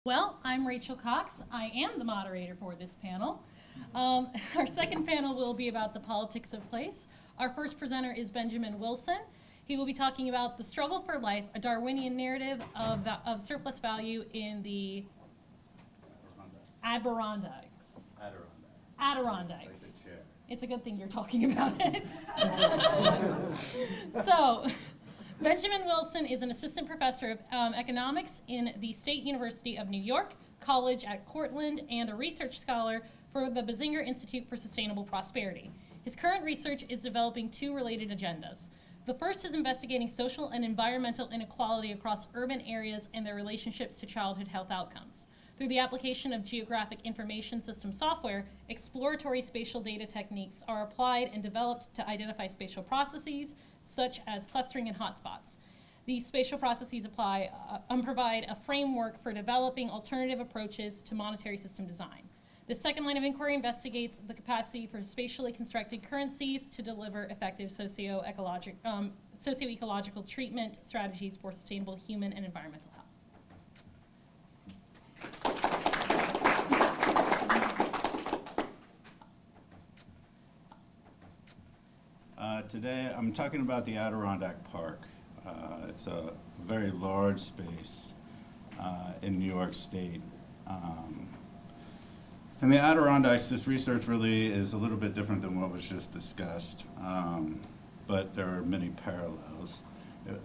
Well, I'm Rachel Cox. I am the moderator for this panel. Our second panel will be about the politics of place. Our first presenter is Benjamin Wilson. He will be talking about the struggle for life, a Darwinian narrative of surplus value in the Adirondacks. Adirondacks. Like the chair. It's a good thing you're talking about it. So, Benjamin Wilson is an assistant professor of economics in the State University of New York College at Cortland and a research scholar for the Bazinger Institute for Sustainable Prosperity. His current research is developing two related agendas. The first is investigating social and environmental inequality across urban areas and their relationships to childhood health outcomes. Through the application of geographic information system software, exploratory spatial data techniques are applied and developed to identify spatial processes, such as clustering and hotspots. These spatial processes provide a framework for developing alternative approaches to monetary system design. The second line of inquiry investigates the capacity for spatially constructed currencies to deliver effective socio-ecological treatment strategies for sustainable human and environmental health. Today I'm talking about the Adirondack Park. It's a very large space in New York State. In the Adirondacks, this research really is a little bit different than what was just discussed, but there are many parallels.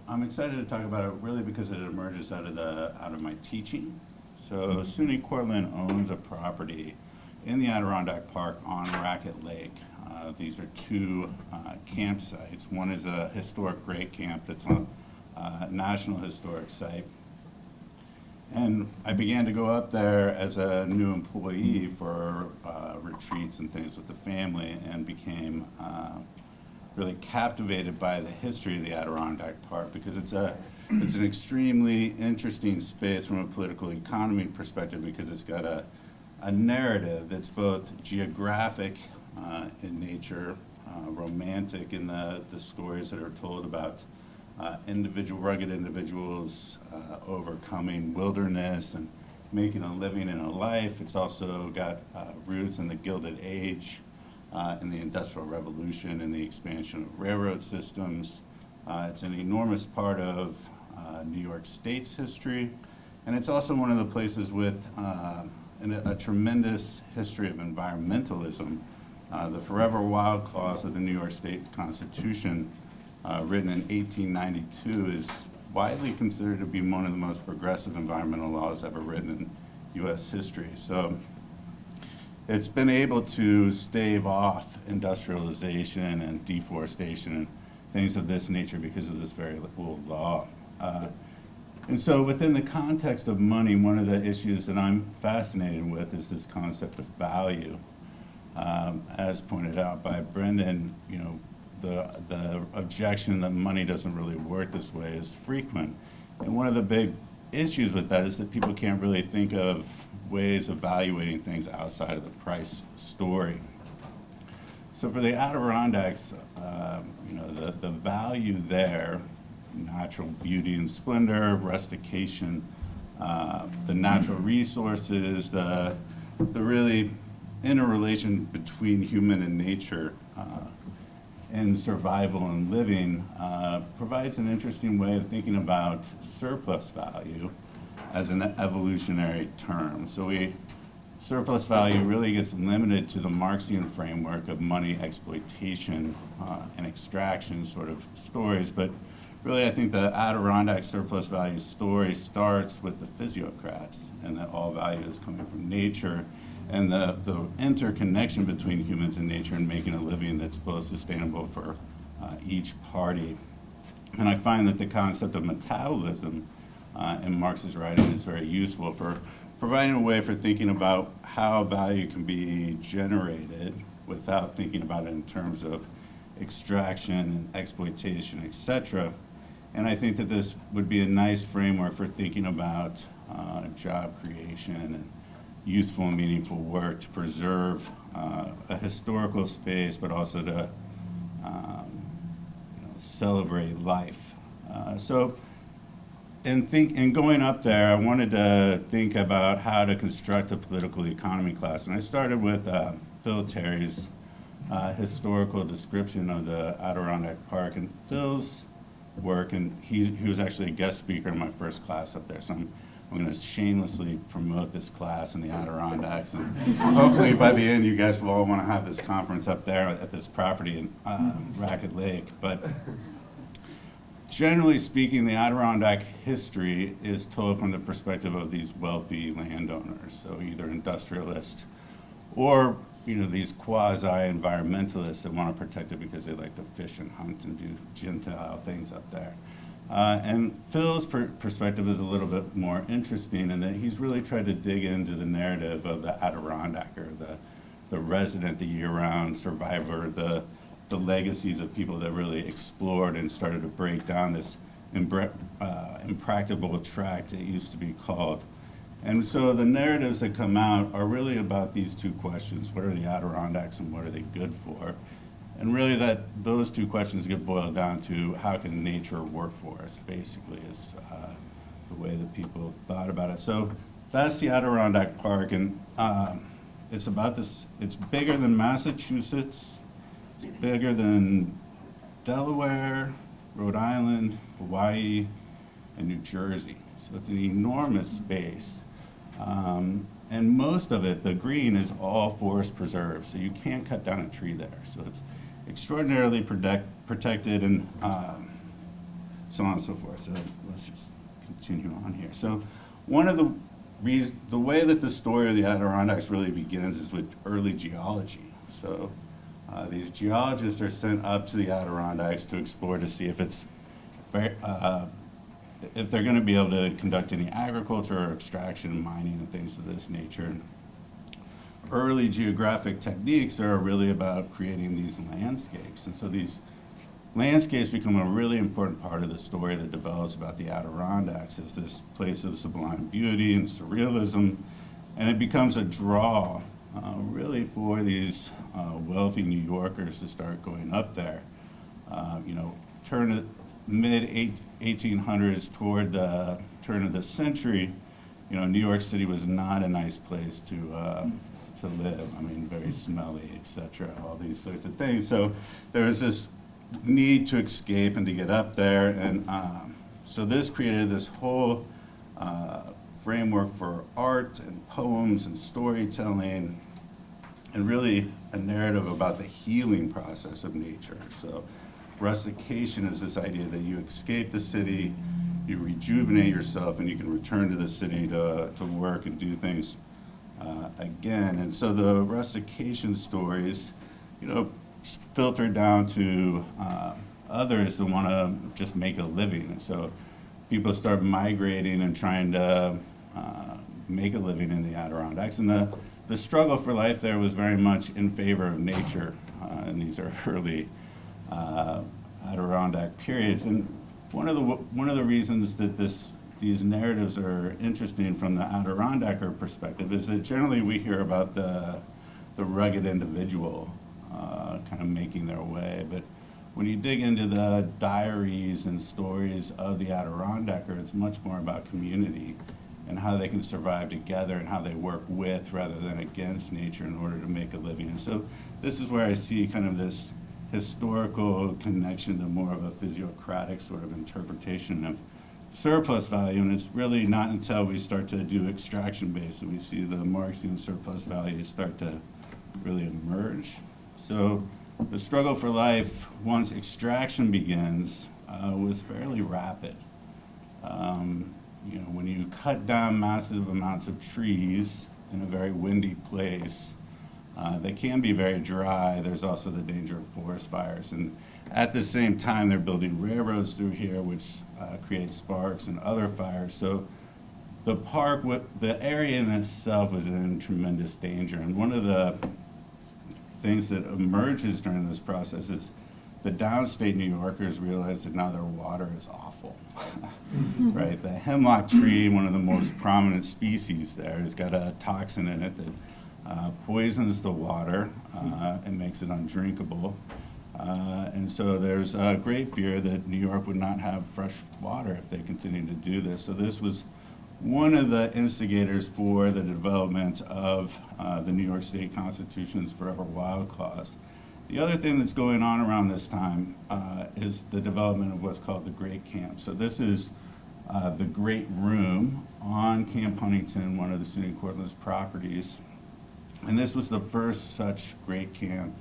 I'm excited to talk about it really because it emerges out of my teaching. So SUNY Cortland owns a property in the Adirondack Park on Racket Lake. These are two campsites. One is a historic great camp that's a National Historic Site. And I began to go up there as a new employee for retreats and things with the family, and became really captivated by the history of the Adirondack Park, because it's an extremely interesting space from a political economy perspective, because it's got a narrative that's both geographic in nature, romantic in the stories that are told about rugged individuals overcoming wilderness and making a living in a life. It's also got roots in the Gilded Age, in the Industrial Revolution, and the expansion of railroad systems. It's an enormous part of New York State's history, and it's also one of the places with a tremendous history of environmentalism. The Forever Wild Clause of the New York State Constitution, written in 1892, is widely considered to be one of the most progressive environmental laws ever written in U.S. history. So it's been able to stave off industrialization and deforestation and things of this nature because of this very old law. And so within the context of money, one of the issues that I'm fascinated with is this concept of value. As pointed out by Brendan, the objection that money doesn't really work this way is frequent. And one of the big issues with that is that people can't really think of ways of evaluating things outside of the price story. So for the Adirondacks, the value there, natural beauty and splendor, rustication, the natural resources, the really interrelation between human and nature and survival and living provides an interesting way of thinking about surplus value as an evolutionary term. So surplus value really gets limited to the Marxian framework of money exploitation and extraction sort of stories, but really I think the Adirondack surplus value story starts with the Physiocrats, and that all value is coming from nature, and the interconnection between humans and nature and making a living that's both sustainable for each party. And I find that the concept of metabolism in Marx's writing is very useful for providing a way for thinking about how value can be generated without thinking about it in terms of extraction and exploitation, etc. And I think that this would be a nice framework for thinking about job creation and useful and meaningful work to preserve a historical space, but also to celebrate life. So in going up there, I wanted to think about how to construct a political economy class. And I started with Phillip Terrie's historical description of the Adirondack Park. And Phil's work, and he was actually a guest speaker in my first class up there. So I'm going to shamelessly promote this class in the Adirondacks. And hopefully by the end, you guys will all want to have this conference up there at this property in Racket Lake. But generally speaking, the Adirondack history is told from the perspective of these wealthy landowners, so either industrialists or these quasi-environmentalists that want to protect it because they like to fish and hunt and do Gentile things up there. And Phil's perspective is a little bit more interesting in that he's really tried to dig into the narrative of the Adirondacker, the resident, the year-round survivor, the legacies of people that really explored and started to break down this impracticable tract it used to be called. And so the narratives that come out are really about these two questions: what are the Adirondacks and what are they good for? And really those two questions get boiled down to how can nature work for us, basically, is the way that people thought about it. So that's the Adirondack Park, and it's about this. It's bigger than Massachusetts, it's bigger than Delaware, Rhode Island, Hawaii, and New Jersey. So it's an enormous space. And most of it, the green, is all forest preserved, so you can't cut down a tree there. So it's extraordinarily protected, and so on and so forth. So let's just continue on here. So one of the way that the story of the Adirondacks really begins is with early geology. So these geologists are sent up to the Adirondacks to explore to see if it's if they're going to be able to conduct any agriculture or extraction, mining, and things of this nature. And early geographic techniques are really about creating these landscapes. And so these landscapes become a really important part of the story that develops about the Adirondacks as this place of sublime beauty and surrealism. And it becomes a draw really for these wealthy New Yorkers to start going up there. Turn of mid-1800s toward the turn of the century, New York City was not a nice place to live. I mean, very smelly, etc., all these sorts of things. So there was this need to escape and to get up there. And so this created this whole framework for art and poems and storytelling, and really a narrative about the healing process of nature. So rustication is this idea that you escape the city, you rejuvenate yourself, and you can return to the city to work and do things again. And so the rustication stories, filter down to others that want to just make a living. And so people start migrating and trying to make a living in the Adirondacks. And the struggle for life there was very much in favor of nature in these early Adirondack periods. And one of the reasons that these narratives are interesting from the Adirondacker perspective is that generally we hear about the rugged individual kind of making their way, but when you dig into the diaries and stories of the Adirondacker, it's much more about community and how they can survive together and how they work with rather than against nature in order to make a living. And so this is where I see kind of this historical connection to more of a physiocratic sort of interpretation of surplus value, and it's really not until we start to do extraction based that we see the Marxian surplus value start to really emerge. So the struggle for life, once extraction begins, was fairly rapid. When you cut down massive amounts of trees in a very windy place, they can be very dry. There's also the danger of forest fires. And at the same time, they're building railroads through here, which creates sparks and other fires. So the park, the area in itself was in tremendous danger. And one of the things that emerges during this process is the downstate New Yorkers realize that now their water is awful, right? The hemlock tree, one of the most prominent species there, has got a toxin in it that poisons the water and makes it undrinkable. And so there's a great fear that New York would not have fresh water if they continued to do this. So this was one of the instigators for the development of the New York State Constitution's Forever Wild Clause. The other thing that's going on around this time is the development of what's called the Great Camp. So this is the Great Room on Camp Huntington, one of the SUNY Cortland's properties. And this was the first such great camp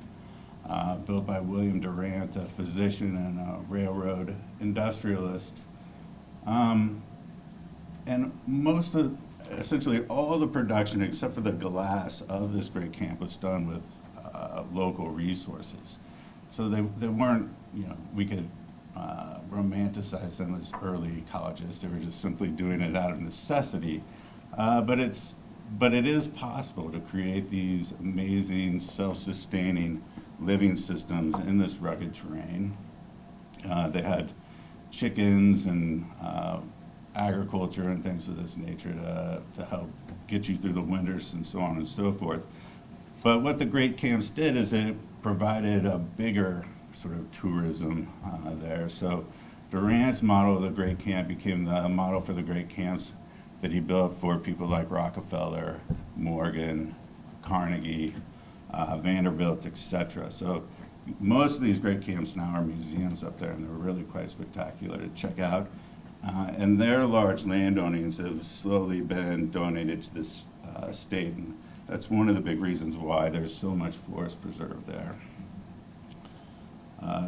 built by William Durant, a physician and a railroad industrialist. And essentially all the production, except for the glass of this great camp, was done with local resources. So they weren't, we could romanticize them as early ecologists. They were just simply doing it out of necessity. But it is possible to create these amazing, self-sustaining living systems in this rugged terrain. They had chickens and agriculture and things of this nature to help get you through the winters and so on and so forth. But what the great camps did is it provided a bigger sort of tourism there. So Durant's model of the great camp became the model for the great camps that he built for people like Rockefeller, Morgan, Carnegie, Vanderbilt, etc. So most of these great camps now are museums up there, and they're really quite spectacular to check out. And their large land ownings have slowly been donated to this state, and that's one of the big reasons why there's so much forest preserve there.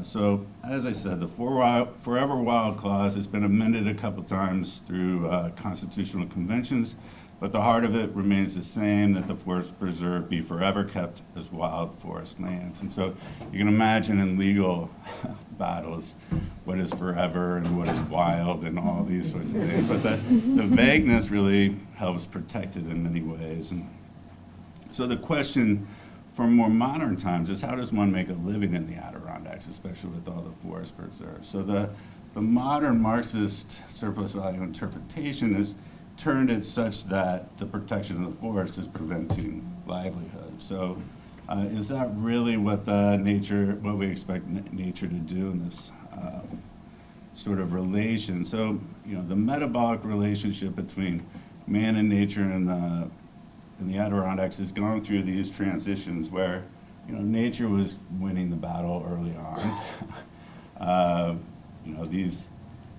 So, as I said, the Forever Wild Clause has been amended a couple times through constitutional conventions, but the heart of it remains the same, that the forest preserve be forever kept as wild forest lands. And so you can imagine in legal battles what is forever and what is wild and all these sorts of things. But the vagueness really helps protect it in many ways. And so the question for more modern times is, how does one make a living in the Adirondacks, especially with all the forest preserves? So the modern Marxist surplus value interpretation is turned it such that the protection of the forest is preventing livelihood. So is that really what we expect nature to do in this sort of relation? So, the metabolic relationship between man and nature in the Adirondacks has gone through these transitions where, nature was winning the battle early on. These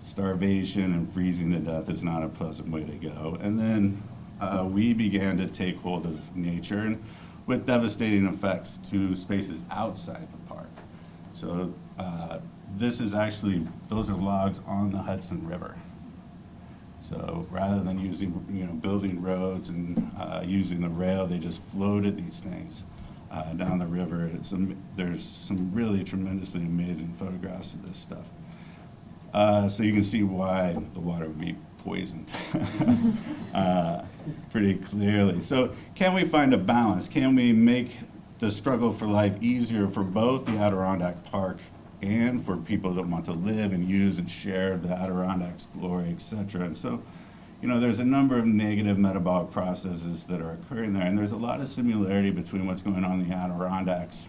starvation and freezing to death is not a pleasant way to go. And then we began to take hold of nature, and with devastating effects to spaces outside the park. So those are logs on the Hudson River. So rather than using, building roads and using the rail, they just floated these things down the river. There's some really tremendously amazing photographs of this stuff. So you can see why the water would be poisoned pretty clearly. So can we find a balance? Can we make the struggle for life easier for both the Adirondack Park and for people that want to live and use and share the Adirondacks' glory, et cetera? And so, there's a number of negative metabolic processes that are occurring there, and there's a lot of similarity between what's going on in the Adirondacks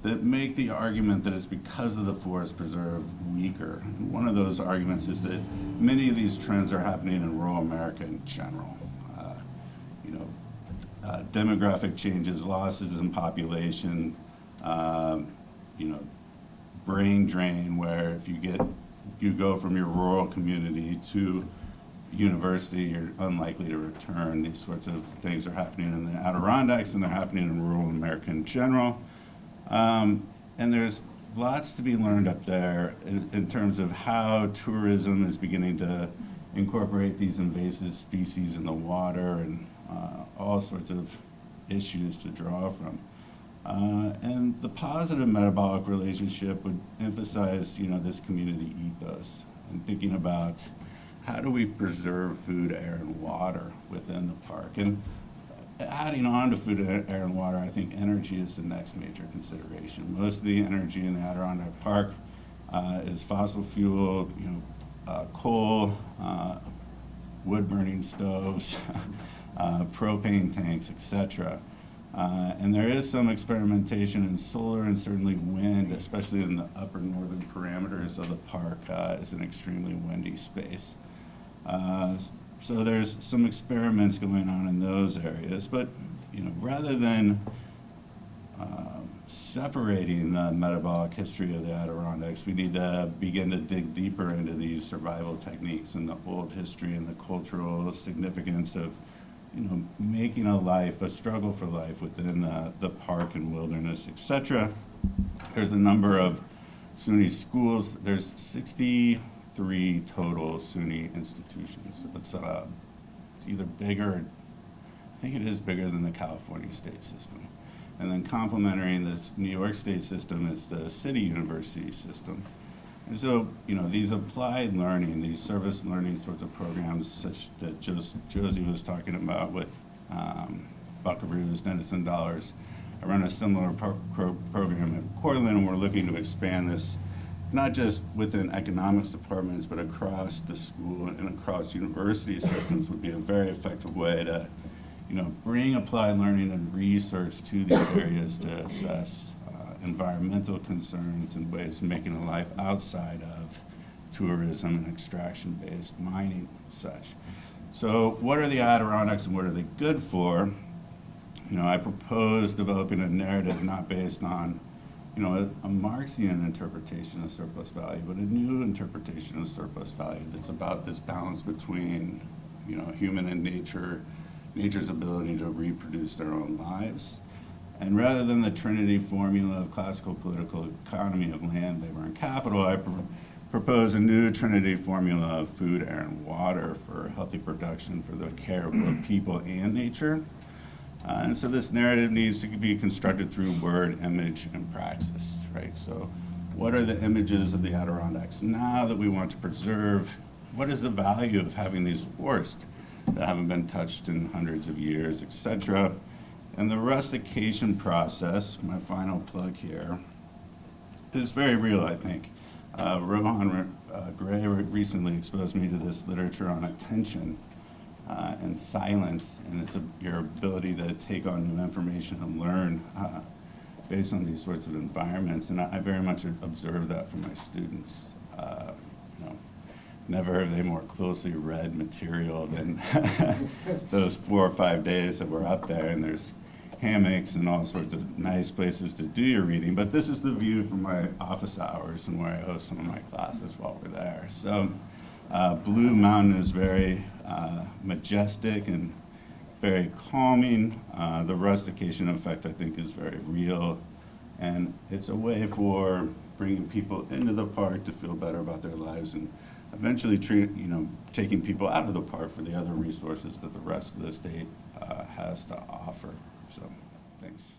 that make the argument that it's because of the forest preserve weaker. And one of those arguments is that many of these trends are happening in rural America in general. Demographic changes, losses in population, brain drain, where if you go from your rural community to university, you're unlikely to return. These sorts of things are happening in the Adirondacks, and they're happening in rural America in general. And there's lots to be learned up there in terms of how tourism is beginning to incorporate these invasive species in the water, and all sorts of issues to draw from. And the positive metabolic relationship would emphasize, this community ethos, and thinking about how do we preserve food, air, and water within the park. And adding on to food, air, and water, I think energy is the next major consideration. Most of the energy in the Adirondack Park is fossil fuel, coal, wood-burning stoves, propane tanks, etc. And there is some experimentation in solar and certainly wind, especially in the upper northern parameters of the park. Is an extremely windy space. So there's some experiments going on in those areas, but rather than separating the metabolic history of the Adirondacks, we need to begin to dig deeper into these survival techniques and the old history and the cultural significance of making a struggle for life within the park and wilderness, etc. There's a number of SUNY schools. There's 63 total SUNY institutions. It's either bigger, I think it is bigger than the California state system. And then complementing this New York state system is the city university system. And so, these applied learning, these service learning sorts of programs, such that Josie was talking about with Buckaroos, Denison Dollars. I run a similar program at Portland, and we're looking to expand this, not just within economics departments, but across the school and across university systems would be a very effective way to, bring applied learning and research to these areas to assess environmental concerns and ways of making a life outside of tourism and extraction-based mining and such. So what are the Adirondacks and what are they good for? I propose developing a narrative not based on, a Marxian interpretation of surplus value, but a new interpretation of surplus value that's about this balance between, human and nature's ability to reproduce their own lives. And rather than the Trinity formula of classical political economy of land, labor, and capital, I propose a new Trinity formula of food, air, and water for healthy production for the care of both people and nature. And so this narrative needs to be constructed through word, image, and praxis, right? So what are the images of the Adirondacks now that we want to preserve? What is the value of having these forests that haven't been touched in hundreds of years, et cetera? And the rustication process, my final plug here, is very real, I think. Rohan Gray recently exposed me to this literature on attention and silence, and it's your ability to take on new information and learn based on these sorts of environments. And I very much observe that from my students. Never have they more closely read material than those 4 or 5 days that we're up there, and there's hammocks and all sorts of nice places to do your reading. But this is the view from my office hours and where I host some of my classes while we're there. So Blue Mountain is very majestic and very calming. The rustication effect, I think, is very real. And it's a way for bringing people into the park to feel better about their lives and eventually taking people out of the park for the other resources that the rest of the state has to offer. So, thanks.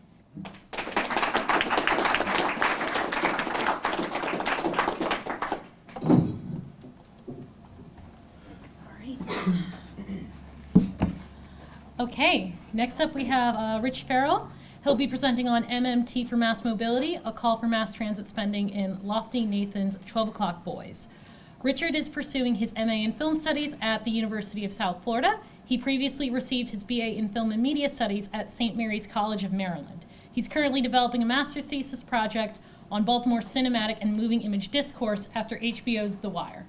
All right. Okay, next up we have Rich Farrell. He'll be presenting on MMT for Mass Mobility, a call for mass transit spending in Lofty Nathan's 12 O'Clock Boys. Richard is pursuing his MA in Film Studies at the University of South Florida. He previously received his BA in Film and Media Studies at St. Mary's College of Maryland. He's currently developing a master's thesis project on Baltimore's cinematic and moving image discourse after HBO's The Wire.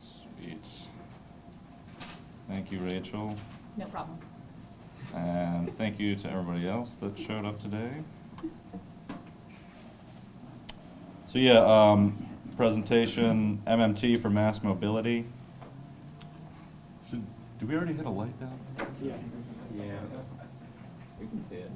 Sweet. Thank you, Rachel. No problem. And thank you to everybody else that showed up today. So yeah, presentation, MMT for mass mobility. Did we already hit a light down? Yeah. We can see it.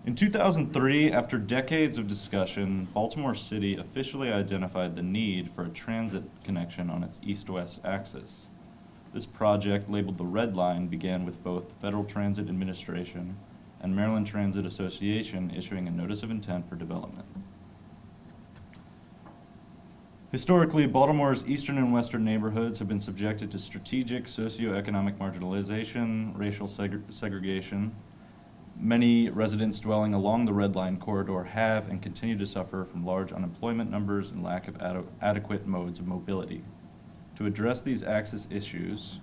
In 2003, after decades of discussion, Baltimore City officially identified the need for a transit connection on its east-west axis. This project, labeled the Redline, began with both the Federal Transit Administration and Maryland Transit Association issuing a notice of intent for development. Historically, Baltimore's eastern and western neighborhoods have been subjected to strategic socioeconomic marginalization, racial segregation. Many residents dwelling along the Red Line corridor have and continue to suffer from large unemployment numbers and lack of adequate modes of mobility. To address these axis issues,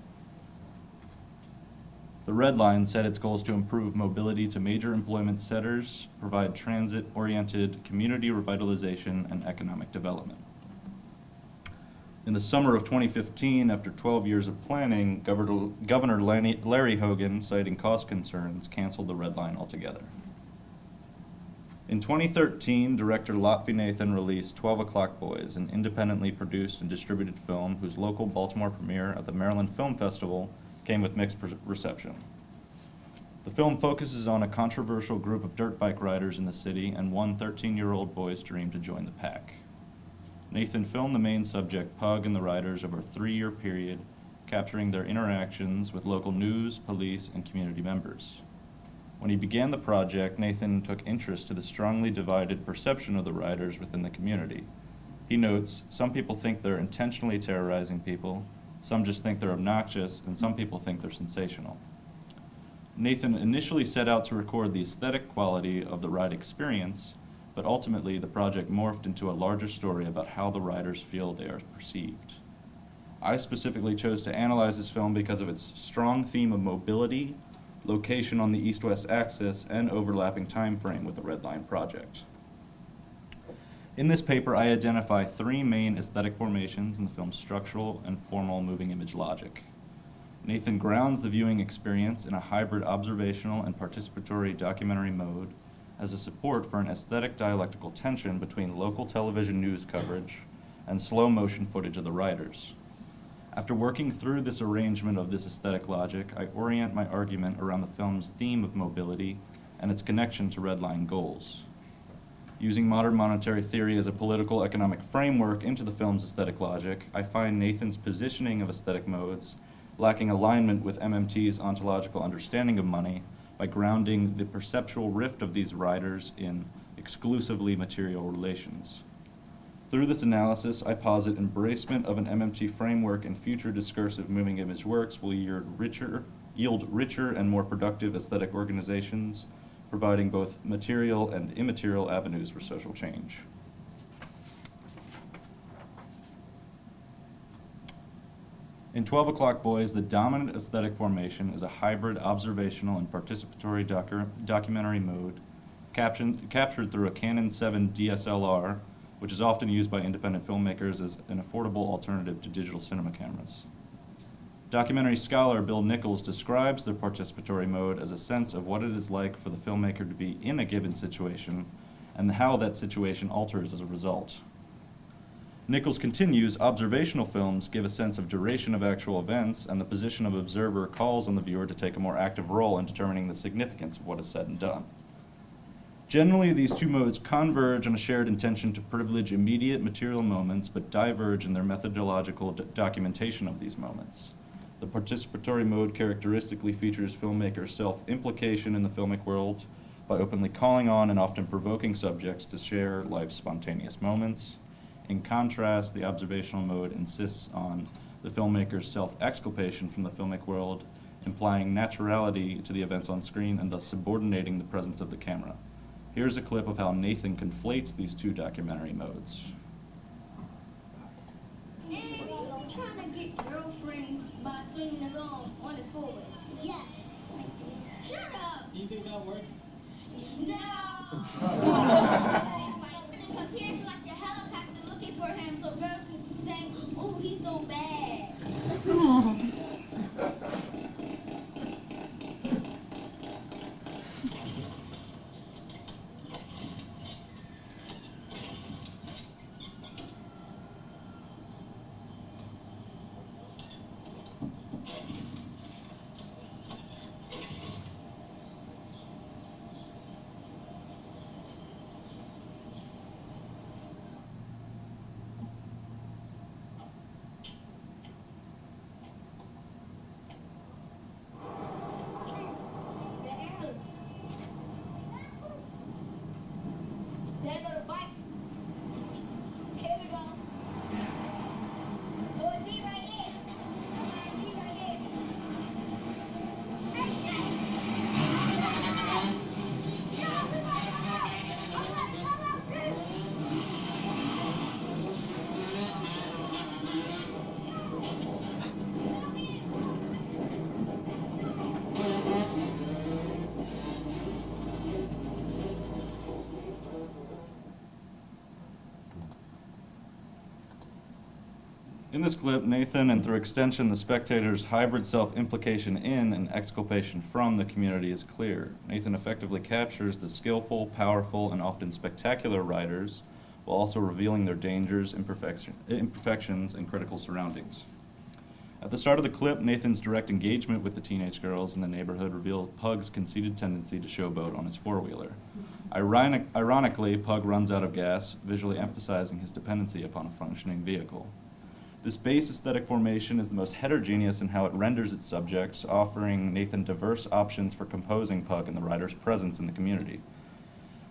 the Redline set its goals to improve mobility to major employment centers, provide transit-oriented community revitalization, and economic development. In the summer of 2015, after 12 years of planning, Governor Larry Hogan, citing cost concerns, canceled the Redline altogether. In 2013, director Lotfi Nathan released 12 O'Clock Boys, an independently produced and distributed film whose local Baltimore premiere at the Maryland Film Festival came with mixed reception. The film focuses on a controversial group of dirt bike riders in the city and one 13-year-old boy's dream to join the pack. Nathan filmed the main subject, Pug, and the riders over a 3-year period, capturing their interactions with local news, police, and community members. When he began the project, Nathan took interest to the strongly divided perception of the riders within the community. He notes, some people think they're intentionally terrorizing people, some just think they're obnoxious, and some people think they're sensational. Nathan initially set out to record the aesthetic quality of the ride experience, but ultimately the project morphed into a larger story about how the riders feel they are perceived. I specifically chose to analyze this film because of its strong theme of mobility, location on the east-west axis, and overlapping time frame with the Redline project. In this paper, I identify 3 main aesthetic formations in the film's structural and formal moving image logic. Nathan grounds the viewing experience in a hybrid observational and participatory documentary mode as a support for an aesthetic dialectical tension between local television news coverage and slow motion footage of the riders. After working through this arrangement of this aesthetic logic, I orient my argument around the film's theme of mobility and its connection to Redline goals. Using modern monetary theory as a political economic framework into the film's aesthetic logic, I find Nathan's positioning of aesthetic modes lacking alignment with MMT's ontological understanding of money by grounding the perceptual rift of these riders in exclusively material relations. Through this analysis, I posit embracement of an MMT framework in future discursive moving image works will yield richer and more productive aesthetic organizations, providing both material and immaterial avenues for social change. In 12 O'Clock Boys, the dominant aesthetic formation is a hybrid observational and participatory documentary mode captured through a Canon 7 DSLR, which is often used by independent filmmakers as an affordable alternative to digital cinema cameras. Documentary scholar Bill Nichols describes the participatory mode as a sense of what it is like for the filmmaker to be in a given situation and how that situation alters as a result. Nichols continues, observational films give a sense of duration of actual events, and the position of observer calls on the viewer to take a more active role in determining the significance of what is said and done. Generally, these 2 modes converge on a shared intention to privilege immediate material moments, but diverge in their methodological documentation of these moments. The participatory mode characteristically features filmmakers' self-implication in the filmic world by openly calling on and often provoking subjects to share life's spontaneous moments. In contrast, the observational mode insists on the filmmaker's self-exculpation from the filmic world, implying naturality to the events on screen and thus subordinating the presence of the camera. Here's a clip of how Nathan conflates these 2 documentary modes. And he's trying to get girlfriends by swinging his arm on his forehead. Yeah. Shut up. Do you think that'll work? No. Because he acts like a helicopter looking for him, so girls can think, "Ooh, he's so bad." There go the bikes. Here we go. Oh, it's me right here. It's me right here. Hey, hey. No, we gotta come out. Come out, dude. In this clip, Nathan, and through extension, the spectator's hybrid self-implication in and exculpation from the community is clear. Nathan effectively captures the skillful, powerful, and often spectacular writers, while also revealing their dangers, imperfections, and critical surroundings. At the start of the clip, Nathan's direct engagement with the teenage girls in the neighborhood revealed Pug's conceited tendency to showboat on his four-wheeler. Ironically, Pug runs out of gas, visually emphasizing his dependency upon a functioning vehicle. This base aesthetic formation is the most heterogeneous in how it renders its subjects, offering Nathan diverse options for composing Pug and the writer's presence in the community.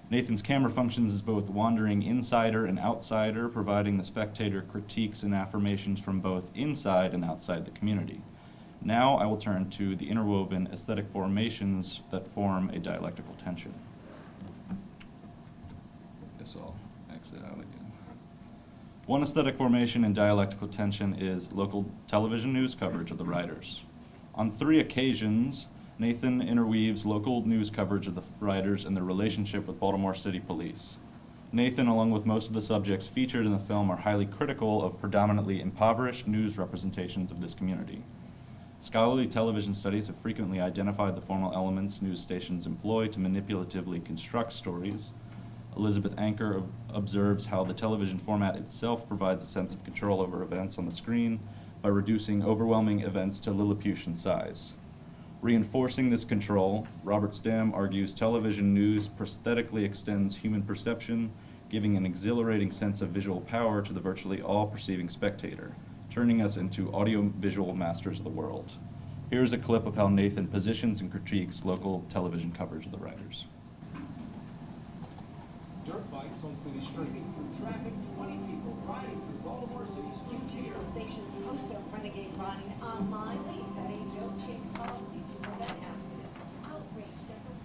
Nathan's camera functions as both wandering insider and outsider, providing the spectator critiques and affirmations from both inside and outside the community. Now I will turn to the interwoven aesthetic formations that form a dialectical tension. Guess I'll exit out again. One aesthetic formation in dialectical tension is local television news coverage of the writers. On 3 occasions, Nathan interweaves local news coverage of the writers and their relationship with Baltimore City Police. Nathan, along with most of the subjects featured in the film, are highly critical of predominantly impoverished news representations of this community. Scholarly television studies have frequently identified the formal elements news stations employ to manipulatively construct stories. Elizabeth Anker observes how the television format itself provides a sense of control over events on the screen by reducing overwhelming events to Lilliputian size. Reinforcing this control, Robert Stem argues television news prosthetically extends human perception, giving an exhilarating sense of visual power to the virtually all-perceiving spectator, turning us into audio-visual masters of the world. Here's a clip of how Nathan positions and critiques local television coverage of the writers. Dirt bikes on city streets. Traffic, 20 people riding through Baltimore City streets. YouTube sensations post their renegade riding online. They set a no chase policy to prevent accidents. Outraged at the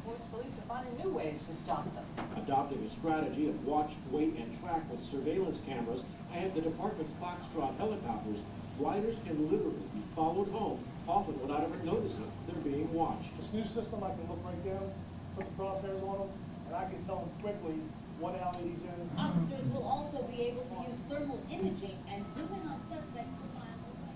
Reports police are finding new ways to stop them. Adopting a strategy of watch, wait, and track with surveillance cameras and the department's Foxtrot helicopters, riders can literally be followed home, often without ever noticing they're being watched. This new system, I can look right down, put the crosshairs on them, and I can tell them quickly what alley he's in. Officers will also be able to use thermal imaging and zoom in on suspects for miles away.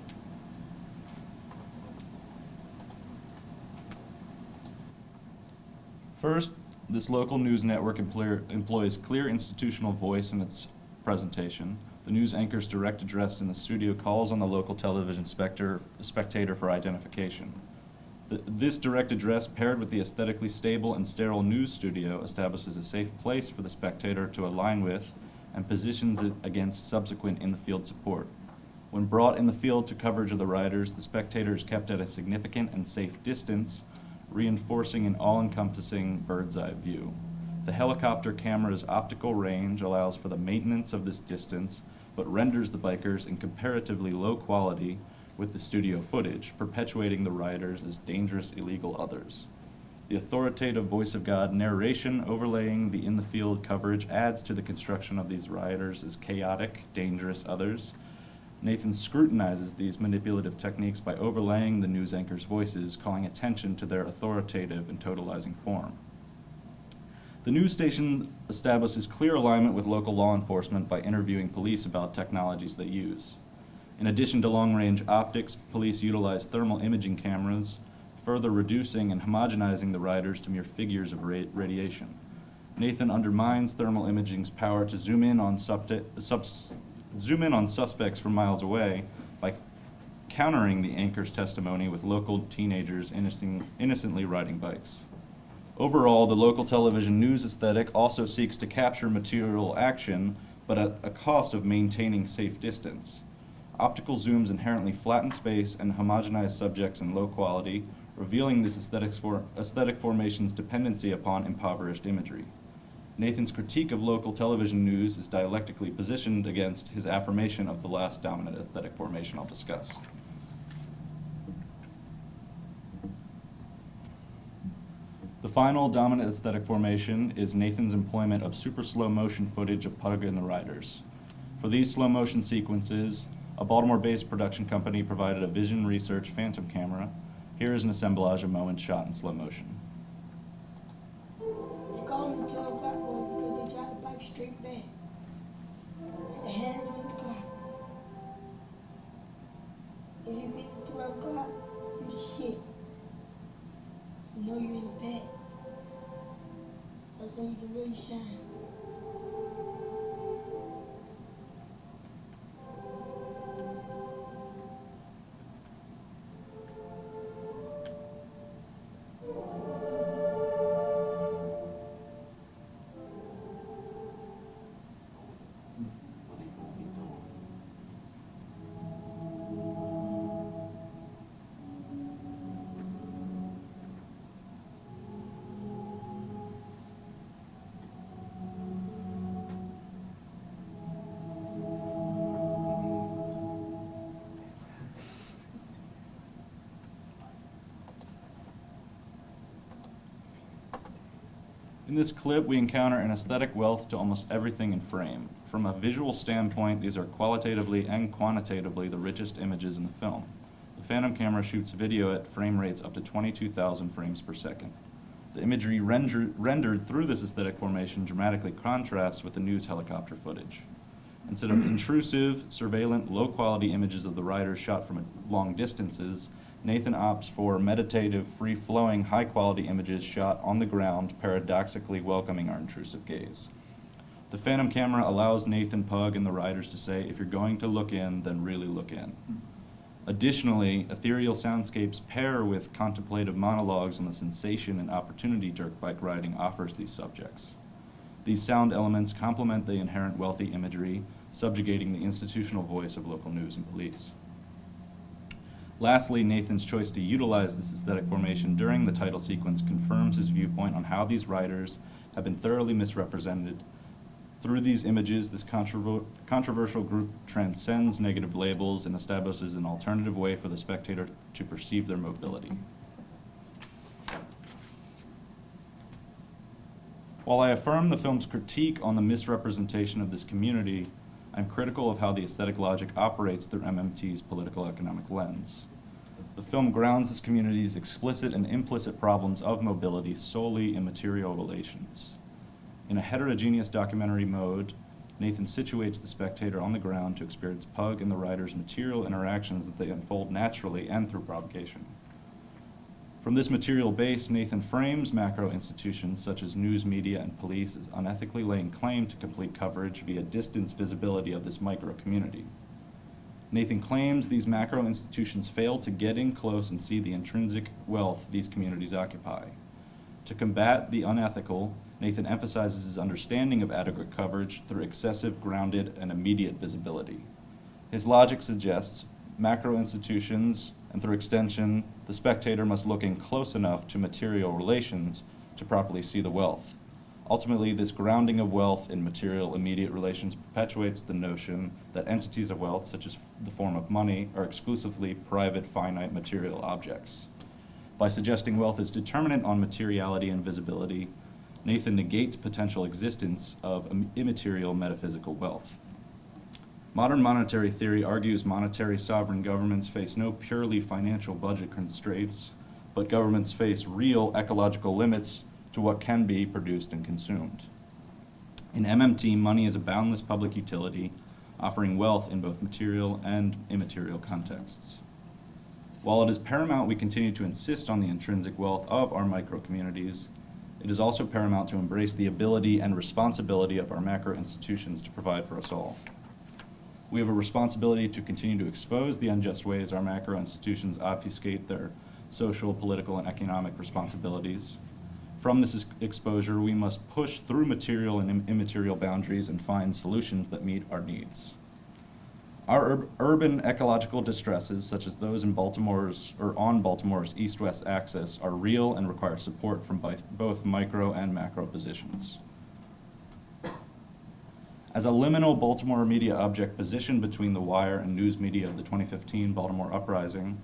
First, this local news network employs clear institutional voice in its presentation. The news anchor's direct address in the studio calls on the local television spectator for identification. This direct address, paired with the aesthetically stable and sterile news studio, establishes a safe place for the spectator to align with and positions it against subsequent in-the-field support. When brought in the field to coverage of the writers, the spectator is kept at a significant and safe distance, reinforcing an all-encompassing bird's-eye view. The helicopter camera's optical range allows for the maintenance of this distance, but renders the bikers in comparatively low quality with the studio footage, perpetuating the riders as dangerous illegal others. The authoritative voice of God narration overlaying the in-the-field coverage adds to the construction of these riders as chaotic, dangerous others. Nathan scrutinizes these manipulative techniques by overlaying the news anchor's voices, calling attention to their authoritative and totalizing form. The news station establishes clear alignment with local law enforcement by interviewing police about technologies they use. In addition to long-range optics, police utilize thermal imaging cameras, further reducing and homogenizing the riders to mere figures of radiation. Nathan undermines thermal imaging's power to zoom in on suspects from miles away by countering the anchor's testimony with local teenagers innocently riding bikes. Overall, the local television news aesthetic also seeks to capture material action, but at a cost of maintaining safe distance. Optical zooms inherently flatten space and homogenize subjects in low quality, revealing this aesthetic formation's dependency upon impoverished imagery. Nathan's critique of local television news is dialectically positioned against his affirmation of the last dominant aesthetic formation I'll discuss. The final dominant aesthetic formation is Nathan's employment of super slow motion footage of Pug and the Riders. For these slow motion sequences, a Baltimore-based production company provided a Vision Research Phantom camera. Here is an assemblage of moments shot in slow motion. You call them to a platform because they drive the bike straight back. Their hands on the clock. If you get to 12 o'clock, you the shit. You know you're in the bed. That's when you can really shine. In this clip, we encounter an aesthetic wealth to almost everything in frame. From a visual standpoint, these are qualitatively and quantitatively the richest images in the film. The Phantom camera shoots video at frame rates up to 22,000 frames per second. The imagery rendered through this aesthetic formation dramatically contrasts with the news helicopter footage. Instead of intrusive, surveillant, low-quality images of the riders shot from long distances, Nathan opts for meditative, free-flowing, high-quality images shot on the ground, paradoxically welcoming our intrusive gaze. The Phantom camera allows Nathan, Pug, and the riders to say, if you're going to look in, then really look in. Additionally, ethereal soundscapes pair with contemplative monologues on the sensation and opportunity dirt bike riding offers these subjects. These sound elements complement the inherent wealthy imagery, subjugating the institutional voice of local news and police. Lastly, Nathan's choice to utilize this aesthetic formation during the title sequence confirms his viewpoint on how these writers have been thoroughly misrepresented. Through these images, this controversial group transcends negative labels and establishes an alternative way for the spectator to perceive their mobility. While I affirm the film's critique on the misrepresentation of this community, I'm critical of how the aesthetic logic operates through MMT's political economic lens. The film grounds this community's explicit and implicit problems of mobility solely in material relations. In a heterogeneous documentary mode, Nathan situates the spectator on the ground to experience Pug and the writer's material interactions that they unfold naturally and through provocation. From this material base, Nathan frames macro institutions such as news media and police as unethically laying claim to complete coverage via distance visibility of this micro community. Nathan claims these macro institutions fail to get in close and see the intrinsic wealth these communities occupy. To combat the unethical, Nathan emphasizes his understanding of adequate coverage through excessive, grounded, and immediate visibility. His logic suggests macro institutions, and through extension, the spectator must look in close enough to material relations to properly see the wealth. Ultimately, this grounding of wealth in material immediate relations perpetuates the notion that entities of wealth, such as the form of money, are exclusively private, finite material objects. By suggesting wealth is determinant on materiality and visibility, Nathan negates potential existence of immaterial metaphysical wealth. Modern monetary theory argues monetary sovereign governments face no purely financial budget constraints, but governments face real ecological limits to what can be produced and consumed. In MMT, money is a boundless public utility, offering wealth in both material and immaterial contexts. While it is paramount we continue to insist on the intrinsic wealth of our micro-communities, it is also paramount to embrace the ability and responsibility of our macro institutions to provide for us all. We have a responsibility to continue to expose the unjust ways our macro institutions obfuscate their social, political, and economic responsibilities. From this exposure, we must push through material and immaterial boundaries and find solutions that meet our needs. Our urban ecological distresses, such as those in on Baltimore's east-west axis, are real and require support from both micro and macro positions. As a liminal Baltimore media object positioned between the wire and news media of the 2015 Baltimore uprising,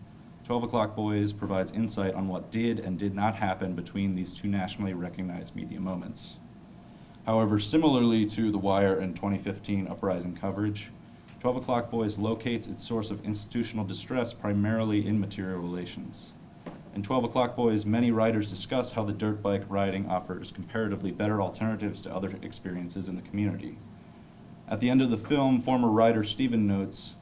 12 O'Clock Boys provides insight on what did and did not happen between these two nationally recognized media moments. However, similarly to the wire and 2015 uprising coverage, 12 O'Clock Boys locates its source of institutional distress primarily in material relations. In 12 O'Clock Boys, many writers discuss how the dirt bike riding offers comparatively better alternatives to other experiences in the community. At the end of the film, former writer Stephen notes,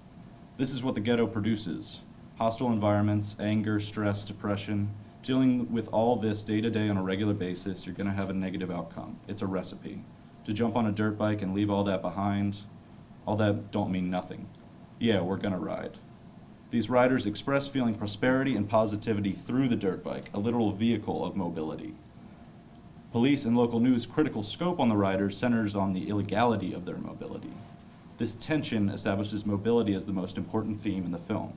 "This is what the ghetto produces. Hostile environments, anger, stress, depression, dealing with all this day to day on a regular basis, you're gonna have a negative outcome. It's a recipe. To jump on a dirt bike and leave all that behind, all that don't mean nothing. Yeah, we're gonna ride. These riders express feeling prosperity and positivity through the dirt bike, a literal vehicle of mobility. Police and local news' critical scope on the riders centers on the illegality of their mobility. This tension establishes mobility as the most important theme in the film.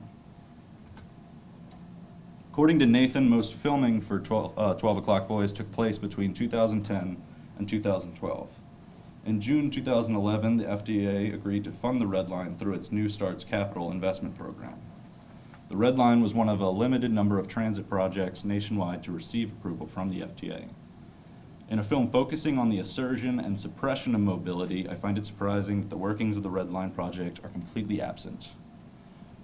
According to Nathan, most filming for 12 O'Clock Boys took place between 2010 and 2012. In June 2011, the FDA agreed to fund the Redline through its New Starts Capital Investment Program. The Redline was one of a limited number of transit projects nationwide to receive approval from the FTA. In a film focusing on the assertion and suppression of mobility, I find it surprising that the workings of the Redline project are completely absent.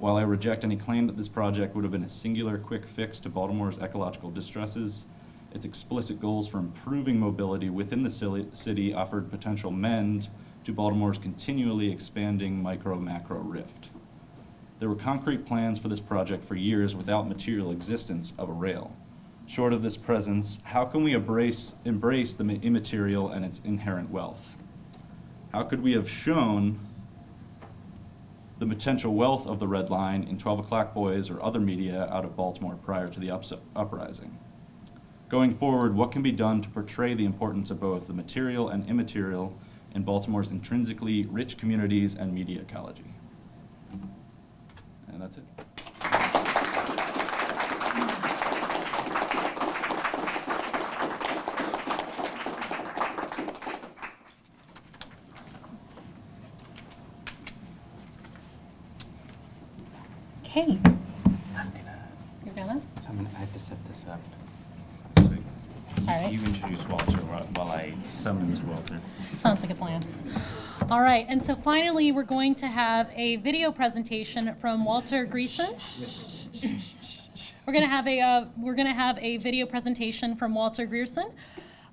While I reject any claim that this project would have been a singular quick fix to Baltimore's ecological distresses, its explicit goals for improving mobility within the city offered potential mend to Baltimore's continually expanding micro-macro rift. There were concrete plans for this project for years without material existence of a rail. Short of this presence, how can we embrace the immaterial and its inherent wealth? How could we have shown the potential wealth of the Redline in 12 O'Clock Boys or other media out of Baltimore prior to the uprising? Going forward, what can be done to portray the importance of both the material and immaterial in Baltimore's intrinsically rich communities and media ecology? And that's it. Okay. You're gonna? I have to set this up. All right. You introduce Walter while I summons Walter. Sounds like a plan. All right, and so finally, we're going to have a video presentation from Walter Grayson. We're gonna have a video presentation from Walter Grayson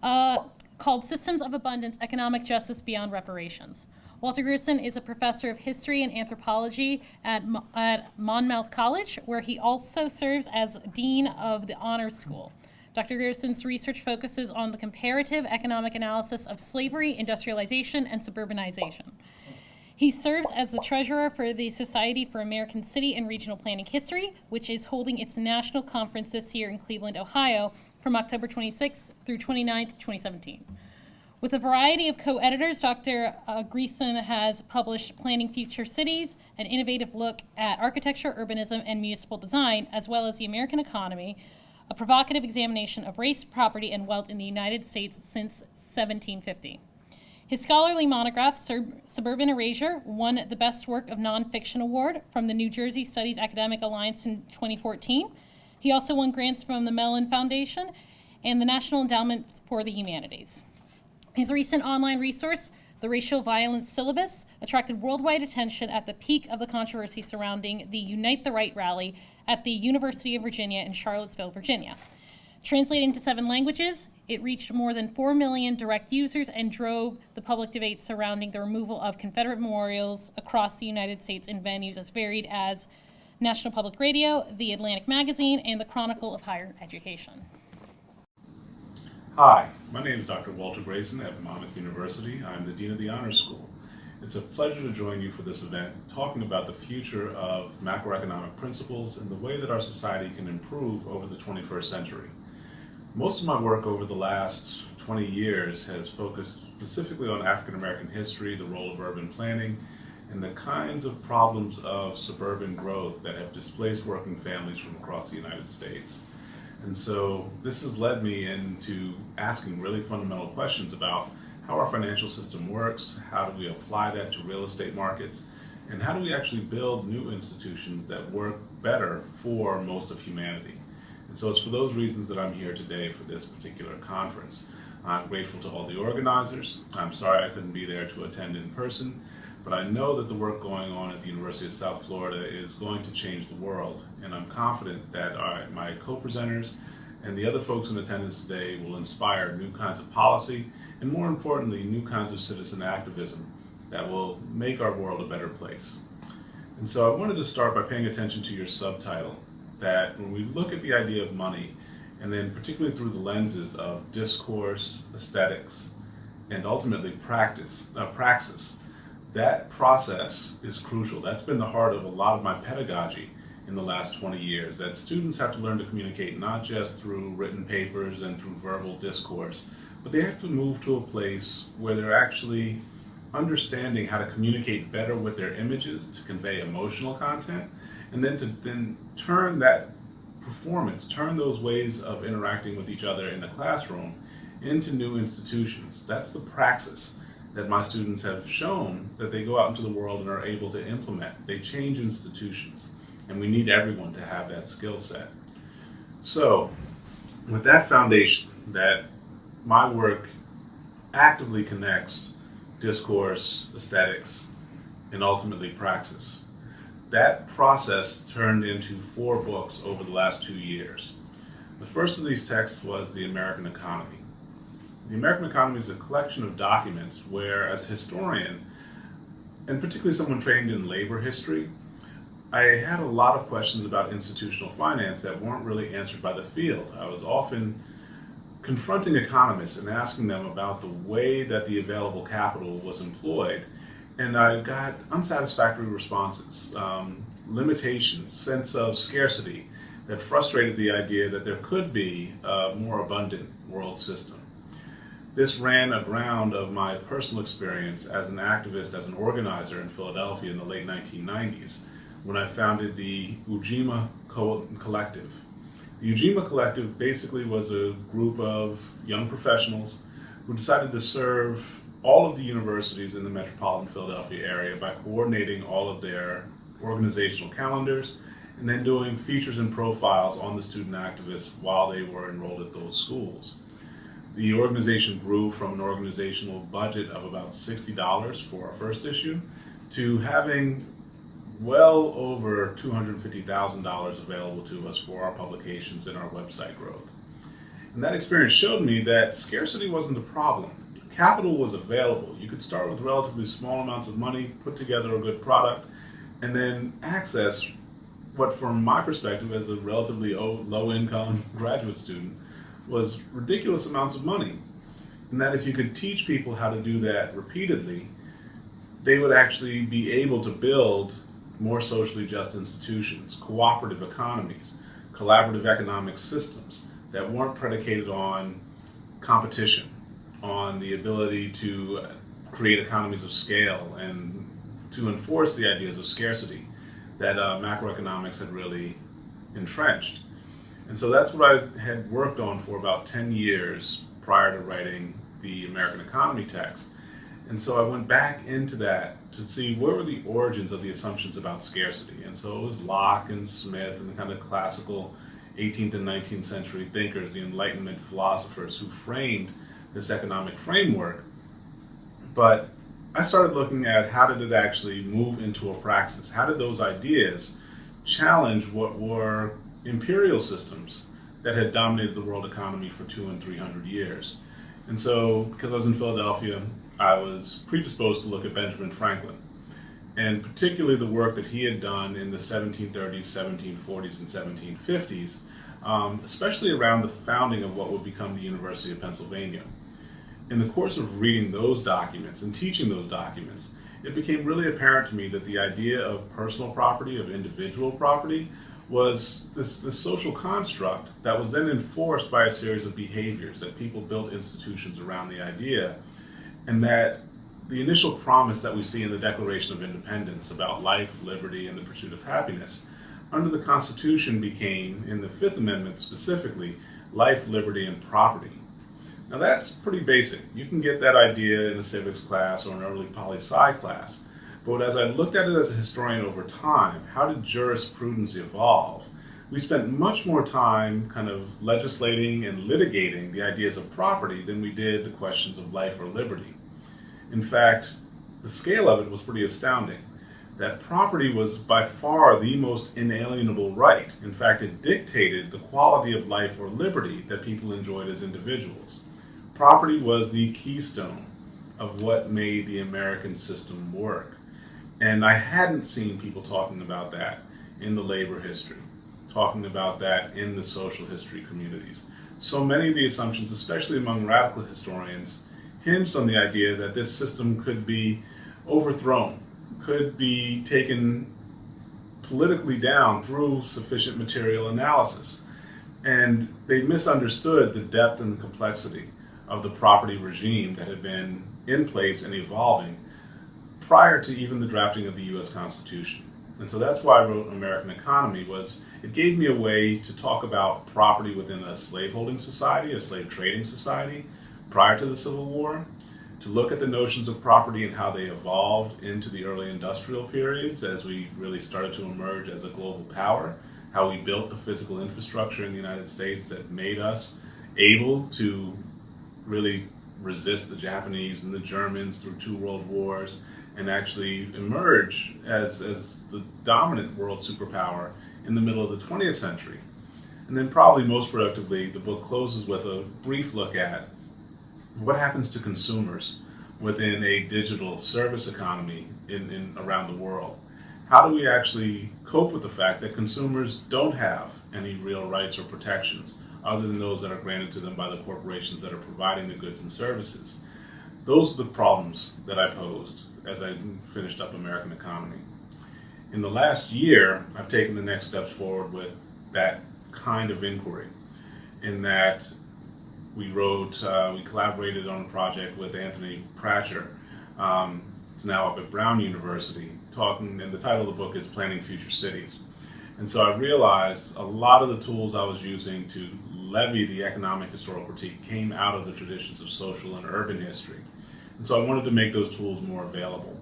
called "Systems of Abundance: Economic Justice Beyond Reparations." Walter Grayson is a professor of history and anthropology at Monmouth College, where he also serves as dean of the honors school. Dr. Grayson's research focuses on the comparative economic analysis of slavery, industrialization, and suburbanization. He serves as the treasurer for the Society for American City and Regional Planning History, which is holding its national conference this year in Cleveland, Ohio, from October 26th through 29th, 2017. With a variety of co-editors, Dr. Grayson has published Planning Future Cities, an innovative look at architecture, urbanism, and municipal design, as well as the American economy, a provocative examination of race, property, and wealth in the United States since 1750. His scholarly monograph, Suburban Erasure, won the Best Work of Nonfiction Award from the New Jersey Studies Academic Alliance in 2014. He also won grants from the Mellon Foundation and the National Endowment for the Humanities. His recent online resource, The Racial Violence Syllabus, attracted worldwide attention at the peak of the controversy surrounding the Unite the Right rally at the University of Virginia in Charlottesville, Virginia. Translating to 7 languages, it reached more than 4 million direct users and drove the public debate surrounding the removal of Confederate memorials across the United States in venues as varied as National Public Radio, The Atlantic Magazine, and the Chronicle of Higher Education. Hi, my name is Dr. Walter Grayson at Monmouth University. I'm the Dean of the Honors School. It's a pleasure to join you for this event, talking about the future of macroeconomic principles and the way that our society can improve over the 21st century. Most of my work over the last 20 years has focused specifically on African American history, the role of urban planning, and the kinds of problems of suburban growth that have displaced working families from across the United States. And so this has led me into asking really fundamental questions about how our financial system works, how do we apply that to real estate markets, and how do we actually build new institutions that work better for most of humanity. And so it's for those reasons that I'm here today for this particular conference. I'm grateful to all the organizers. I'm sorry I couldn't be there to attend in person, but I know that the work going on at the University of South Florida is going to change the world, and I'm confident that my co-presenters and the other folks in attendance today will inspire new kinds of policy, and more importantly, new kinds of citizen activism that will make our world a better place. And so I wanted to start by paying attention to your subtitle, that when we look at the idea of money, and then particularly through the lenses of discourse, aesthetics, and ultimately praxis, that process is crucial. That's been the heart of a lot of my pedagogy in the last 20 years, that students have to learn to communicate not just through written papers and through verbal discourse, but they have to move to a place where they're actually understanding how to communicate better with their images to convey emotional content, and then to turn that performance, turn those ways of interacting with each other in the classroom into new institutions. That's the praxis that my students have shown that they go out into the world and are able to implement. They change institutions, and we need everyone to have that skill set. So, with that foundation, that my work actively connects discourse, aesthetics, and ultimately praxis. That process turned into 4 books over the last 2 years. The first of these texts was The American Economy. The American Economy is a collection of documents where, as a historian, and particularly someone trained in labor history, I had a lot of questions about institutional finance that weren't really answered by the field. I was often confronting economists and asking them about the way that the available capital was employed, and I got unsatisfactory responses, limitations, sense of scarcity that frustrated the idea that there could be a more abundant world system. This ran aground of my personal experience as an activist, as an organizer in Philadelphia in the late 1990s, when I founded the Ujima Collective. The Ujima Collective basically was a group of young professionals who decided to serve all of the universities in the metropolitan Philadelphia area by coordinating all of their organizational calendars and then doing features and profiles on the student activists while they were enrolled at those schools. The organization grew from an organizational budget of about $60 for our first issue to having well over $250,000 available to us for our publications and our website growth. And that experience showed me that scarcity wasn't the problem. Capital was available. You could start with relatively small amounts of money, put together a good product, and then access what, from my perspective as a relatively low-income graduate student, was ridiculous amounts of money. And that if you could teach people how to do that repeatedly, they would actually be able to build more socially just institutions, cooperative economies, collaborative economic systems that weren't predicated on competition, on the ability to create economies of scale and to enforce the ideas of scarcity that macroeconomics had really entrenched. And so that's what I had worked on for about 10 years prior to writing the American Economy text. And so I went back into that to see where were the origins of the assumptions about scarcity. And so it was Locke and Smith and the kind of classical 18th and 19th century thinkers, the Enlightenment philosophers who framed this economic framework. But I started looking at how did it actually move into a praxis? How did those ideas challenge what were imperial systems that had dominated the world economy for 200 and 300 years? And so, because I was in Philadelphia, I was predisposed to look at Benjamin Franklin, and particularly the work that he had done in the 1730s, 1740s, and 1750s, especially around the founding of what would become the University of Pennsylvania. In the course of reading those documents and teaching those documents, it became really apparent to me that the idea of personal property, of individual property, was this social construct that was then enforced by a series of behaviors, that people built institutions around the idea, and that the initial promise that we see in the Declaration of Independence about life, liberty, and the pursuit of happiness, under the Constitution became, in the Fifth Amendment specifically, life, liberty, and property. Now that's pretty basic. You can get that idea in a civics class or an early poli-sci class. But as I looked at it as a historian over time, how did jurisprudence evolve? We spent much more time kind of legislating and litigating the ideas of property than we did the questions of life or liberty. In fact, the scale of it was pretty astounding. That property was by far the most inalienable right. In fact, it dictated the quality of life or liberty that people enjoyed as individuals. Property was the keystone of what made the American system work. And I hadn't seen people talking about that in the labor history, talking about that in the social history communities. So many of the assumptions, especially among radical historians, hinged on the idea that this system could be overthrown, could be taken politically down through sufficient material analysis. And they misunderstood the depth and the complexity of the property regime that had been in place and evolving prior to even the drafting of the US Constitution. And so that's why I wrote American Economy, was it gave me a way to talk about property within a slaveholding society, a slave trading society, prior to the Civil War, to look at the notions of property and how they evolved into the early industrial periods as we really started to emerge as a global power, how we built the physical infrastructure in the United States that made us able to really resist the Japanese and the Germans through 2 world wars and actually emerge as the dominant world superpower in the middle of the 20th century. And then probably most productively, the book closes with a brief look at what happens to consumers within a digital service economy in around the world. How do we actually cope with the fact that consumers don't have any real rights or protections other than those that are granted to them by the corporations that are providing the goods and services? Those are the problems that I posed as I finished up American Economy. In the last year, I've taken the next steps forward with that kind of inquiry, in that we collaborated on a project with Anthony Pratcher. It's now up at Brown University, and the title of the book is Planning Future Cities. And so I realized a lot of the tools I was using to levy the economic historical critique came out of the traditions of social and urban history. And so I wanted to make those tools more available.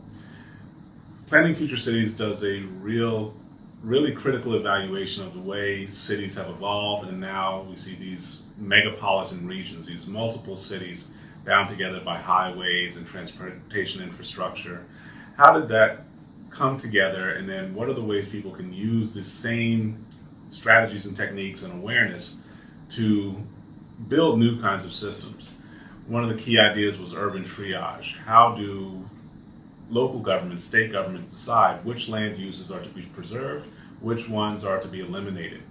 Planning Future Cities does a really critical evaluation of the way cities have evolved, and now we see these megapolitan regions, these multiple cities bound together by highways and transportation infrastructure. How did that come together, and then what are the ways people can use the same strategies and techniques and awareness to build new kinds of systems? One of the key ideas was urban triage. How do local governments, state governments decide which land uses are to be preserved, which ones are to be eliminated?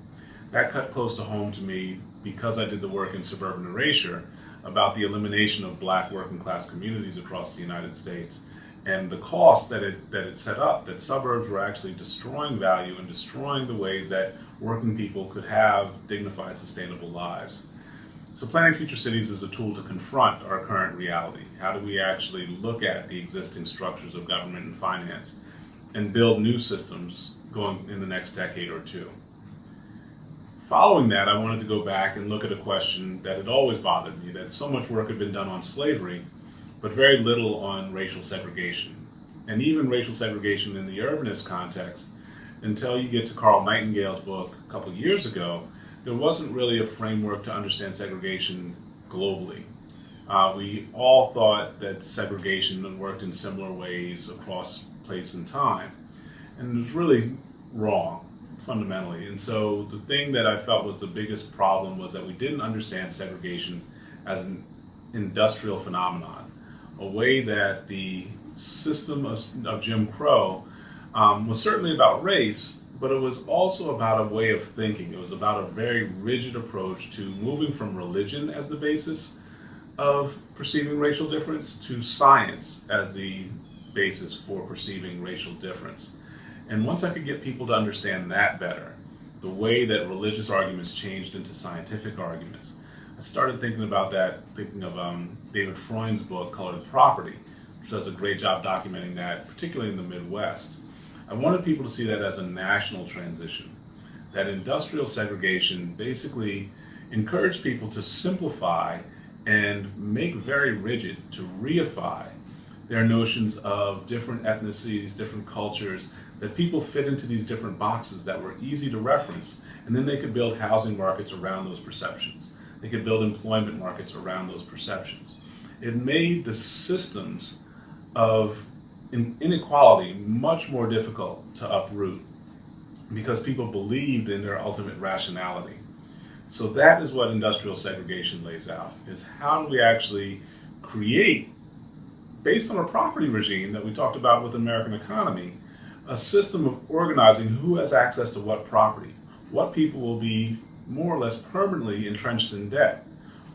That cut close to home to me because I did the work in suburban erasure about the elimination of Black working class communities across the United States and the cost that it set up, that suburbs were actually destroying value and destroying the ways that working people could have dignified, sustainable lives. So Planning Future Cities is a tool to confront our current reality. How do we actually look at the existing structures of government and finance and build new systems going in the next decade or two? Following that, I wanted to go back and look at a question that had always bothered me, that so much work had been done on slavery, but very little on racial segregation. And even racial segregation in the urbanist context, until you get to Carl Nightingale's book a couple years ago, there wasn't really a framework to understand segregation globally. We all thought that segregation worked in similar ways across place and time, and it was really wrong, fundamentally. And so the thing that I felt was the biggest problem was that we didn't understand segregation as an industrial phenomenon, a way that the system of Jim Crow was certainly about race, but it was also about a way of thinking. It was about a very rigid approach to moving from religion as the basis of perceiving racial difference to science as the basis for perceiving racial difference. And once I could get people to understand that better, the way that religious arguments changed into scientific arguments, I started thinking about that, thinking of David Freund's book, Colored Property, which does a great job documenting that, particularly in the Midwest. I wanted people to see that as a national transition, that industrial segregation basically encouraged people to simplify and make very rigid, to reify their notions of different ethnicities, different cultures, that people fit into these different boxes that were easy to reference, and then they could build housing markets around those perceptions. They could build employment markets around those perceptions. It made the systems of inequality much more difficult to uproot because people believed in their ultimate rationality. So that is what industrial segregation lays out, is how do we actually create based on a property regime that we talked about with the American economy, a system of organizing who has access to what property, what people will be more or less permanently entrenched in debt,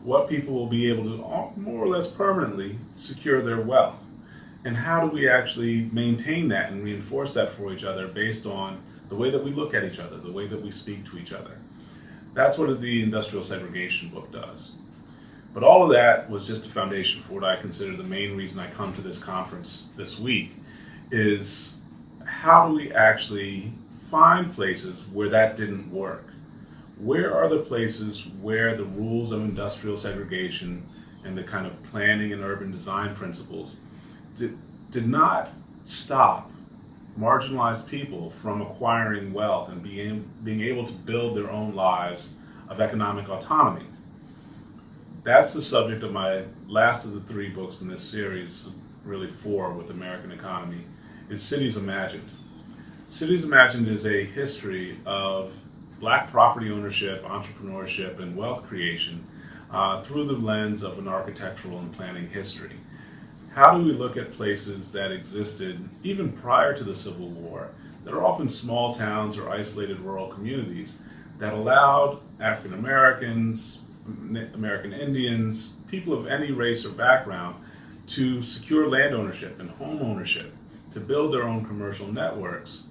what people will be able to more or less permanently secure their wealth, and how do we actually maintain that and reinforce that for each other based on the way that we look at each other, the way that we speak to each other. That's what the industrial segregation book does. But all of that was just a foundation for what I consider the main reason I come to this conference this week, is how do we actually find places where that didn't work? Where are the places where the rules of industrial segregation and the kind of planning and urban design principles did not stop marginalized people from acquiring wealth and being able to build their own lives of economic autonomy? That's the subject of my last of the 3 books in this series, really 4 with the American economy, is Cities Imagined. Cities Imagined is a history of Black property ownership, entrepreneurship, and wealth creation through the lens of an architectural and planning history. How do we look at places that existed even prior to the Civil War, that are often small towns or isolated rural communities, that allowed African Americans, American Indians, people of any race or background to secure land ownership and home ownership, to build their own commercial networks?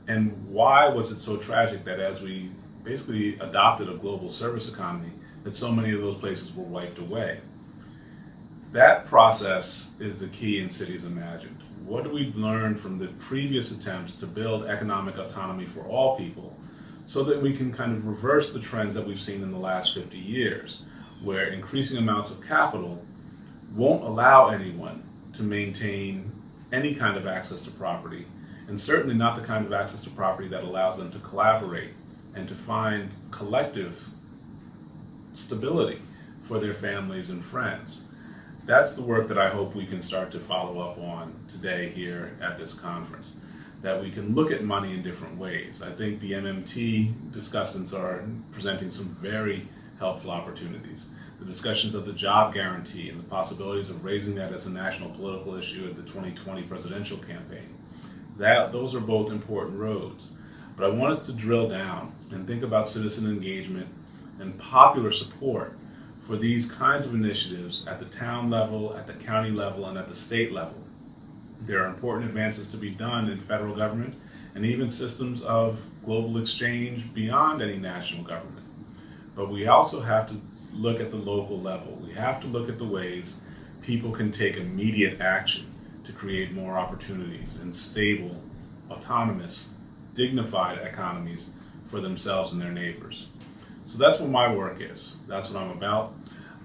And why was it so tragic that as we basically adopted a global service economy, that so many of those places were wiped away? That process is the key in Cities Imagined. What do we learn from the previous attempts to build economic autonomy for all people, so that we can kind of reverse the trends that we've seen in the last 50 years, where increasing amounts of capital won't allow anyone to maintain any kind of access to property, and certainly not the kind of access to property that allows them to collaborate and to find collective stability for their families and friends. That's the work that I hope we can start to follow up on today here at this conference, that we can look at money in different ways. I think the MMT discussants are presenting some very helpful opportunities. The discussions of the job guarantee and the possibilities of raising that as a national political issue at the 2020 presidential campaign. Those are both important roads. But I want us to drill down and think about citizen engagement and popular support for these kinds of initiatives at the town level, at the county level, and at the state level. There are important advances to be done in federal government and even systems of global exchange beyond any national government. But we also have to look at the local level. We have to look at the ways people can take immediate action to create more opportunities and stable, autonomous, dignified economies for themselves and their neighbors. So that's what my work is. That's what I'm about.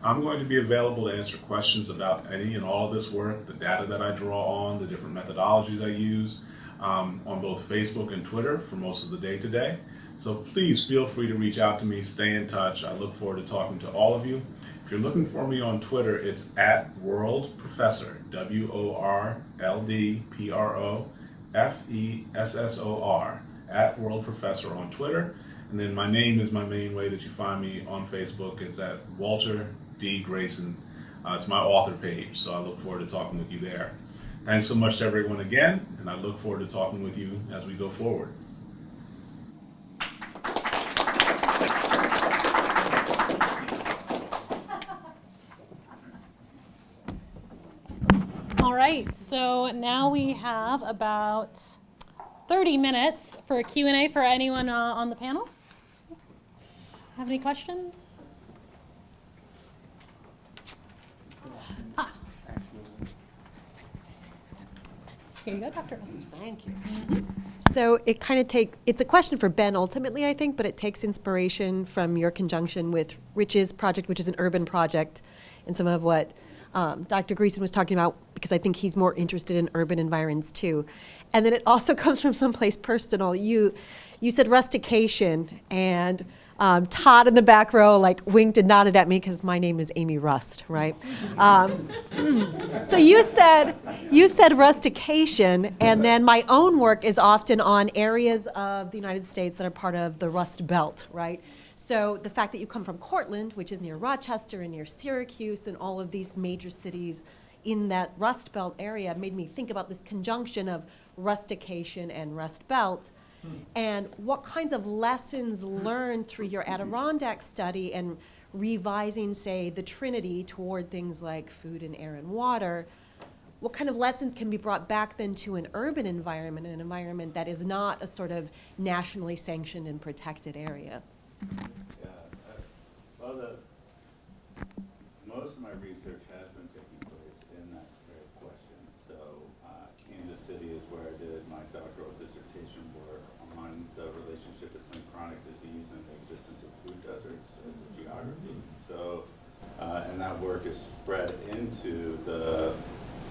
I'm going to be available to answer questions about any and all of this work, the data that I draw on, the different methodologies I use on both Facebook and Twitter for most of the day today. So please feel free to reach out to me, stay in touch. I look forward to talking to all of you. If you're looking for me on Twitter, it's @WorldProfessor, WorldProfessor, @WorldProfessor on Twitter. And then my name is my main way that you find me on Facebook. It's at Walter D. Grayson. It's my author page, so I look forward to talking with you there. Thanks so much to everyone again, and I look forward to talking with you as we go forward. All right, so now we have about 30 minutes for a Q&A for anyone on the panel. Have any questions? Here you go, Dr. Ross. Thank you. So it kind of it's a question for Ben ultimately, I think, but it takes inspiration from your conjunction with Rich's project, which is an urban project, and some of what Dr. Grayson was talking about, because I think he's more interested in urban environs too. And then it also comes from someplace personal. You said rustication, and Todd in the back row winked and nodded at me because my name is Amy Rust, right? So you said rustication, and then my own work is often on areas of the United States that are part of the Rust Belt, right? So the fact that you come from Cortland, which is near Rochester and near Syracuse and all of these major cities, in that Rust Belt area made me think about this conjunction of rustication and Rust Belt, and what kinds of lessons learned through your Adirondack study and revising, say, the Trinity toward things like food and air and water. What kind of lessons can be brought back then to an urban environment, an environment that is not a sort of nationally sanctioned and protected area? Yeah, well, most of my research has been taking place in that very question. So Kansas City is where I did my doctoral dissertation work on the relationship between chronic disease and the existence of food deserts as a geography. So, and that work is spread into the